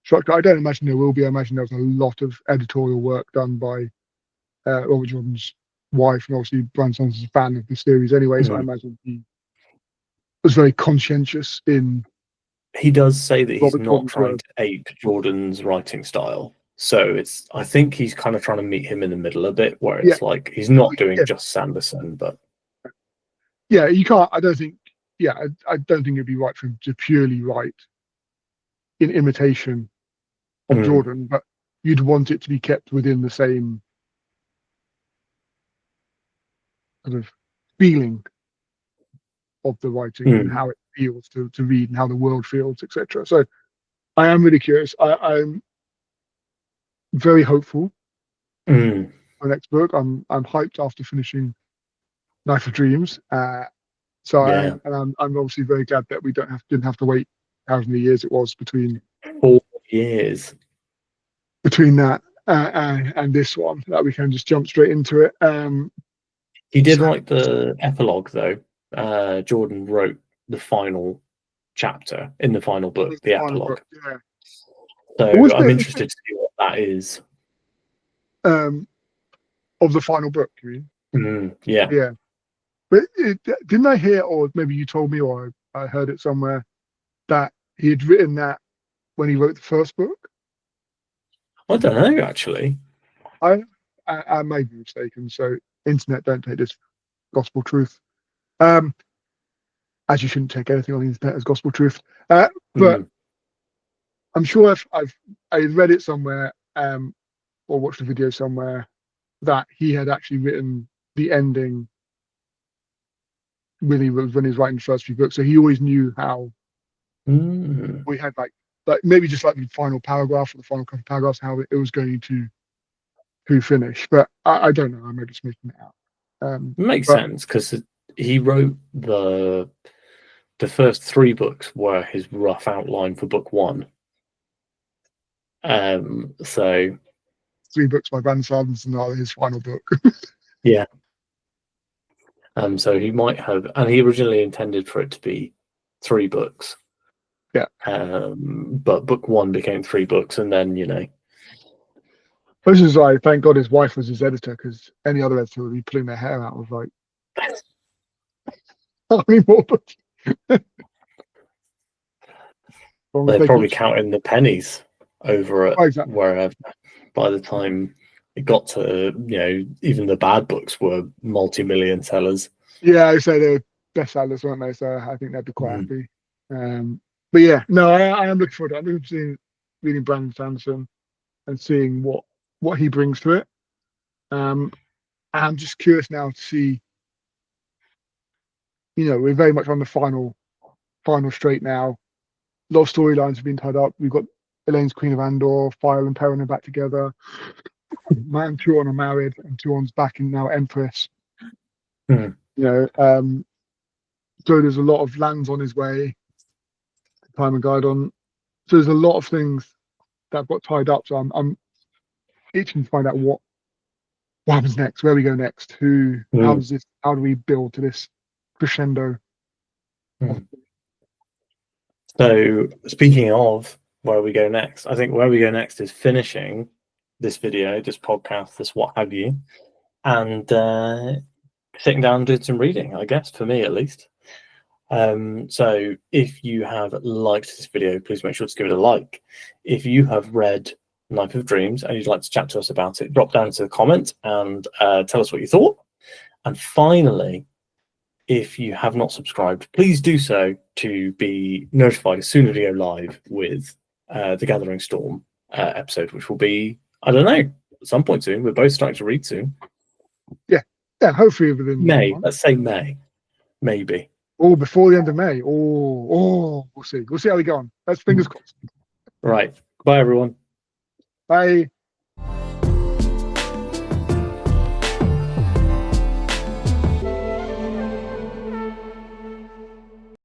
structure. I don't imagine there will be. I imagine there was a lot of editorial work done by Robert Jordan's wife, and obviously Brandon Sanderson's a fan of the series anyway, so I imagine he was very conscientious in. He does say that he's Robert not Jordan's trying work. to ape Jordan's writing style. So I think he's kind of trying to meet him in the middle a bit, where it's like he's not doing just Sanderson, but you can't. I don't think. Yeah, I don't think it'd be right for him to purely write in imitation of Jordan, but you'd want it to be kept within the same sort of feeling of the writing and how it feels to read and how the world feels, etc. So I am really curious. I'm very hopeful for the next book. I'm hyped after finishing Knife of Dreams. I'm obviously very glad that we didn't have to wait however many years it was between 4 years between that and this one, that we can just jump straight into it. He did write the epilogue, though. Jordan wrote the final chapter in the final book, the epilogue. Book, yeah. So I'm interested to see what that is. Of the final book, you mean? Yeah. Yeah. But didn't I hear, or maybe you told me, or I heard it somewhere, that he had written that when he wrote the first book? I don't know, actually. I may be mistaken. So, internet, don't take this gospel truth. As you shouldn't take anything on the internet as gospel truth. But I'm sure I read it somewhere, or watched a video somewhere, that he had actually written the ending when he was writing the first few books. So he always knew how we had like maybe just like the final paragraph or the final couple of paragraphs, how it was going to finish. But I don't know. I may just making it out. Makes sense, because he wrote the first 3 books were his rough outline for book 1. So 3 books by Brandon Sanderson are his final book. Yeah. So he might have, and he originally intended for it to be 3 books. Yeah. But book 1 became 3 books, and then This is why, thank God, his wife was his editor, because any other editor would be pulling their hair out of like, how many more books? They're probably counting the pennies over at wherever. By the time it got to, even the bad books were multi-million sellers. Yeah, I say they were best sellers, weren't they? So I think they'd be quite happy. But yeah, no, I am looking forward to it. I'm looking forward to reading Brandon Sanderson and seeing what he brings to it. I'm just curious now to see. We're very much on the final straight now. A lot of storylines have been tied up. We've got Elaine's Queen of Andor, Fire and Perrin are back together. Matt and Tuon are married, and Tuon's back in now Empress. So there's a lot of lands on his way. Time and Guide on. So there's a lot of things that got tied up. So I'm itching to find out what what happens next? Where we go next? Who? How Mm. does this? How do we build to this crescendo? Mm. So speaking of where we go next, I think where we go next is finishing this video, this podcast, this what have you, and sitting down and doing some reading, I guess, for me at least. So if you have liked this video, please make sure to give it a like. If you have read Knife of Dreams and you'd like to chat to us about it, drop down into the comment and tell us what you thought. And finally, if you have not subscribed, please do so to be notified as soon as we go live with the Gathering Storm episode, which will be, I don't know, at some point soon. We're both starting to read soon. Yeah, hopefully within May. Let's say May, maybe. Oh, before the end of May. Oh, we'll see. We'll see how we go on. That's fingers crossed. Right. Bye, everyone. Bye.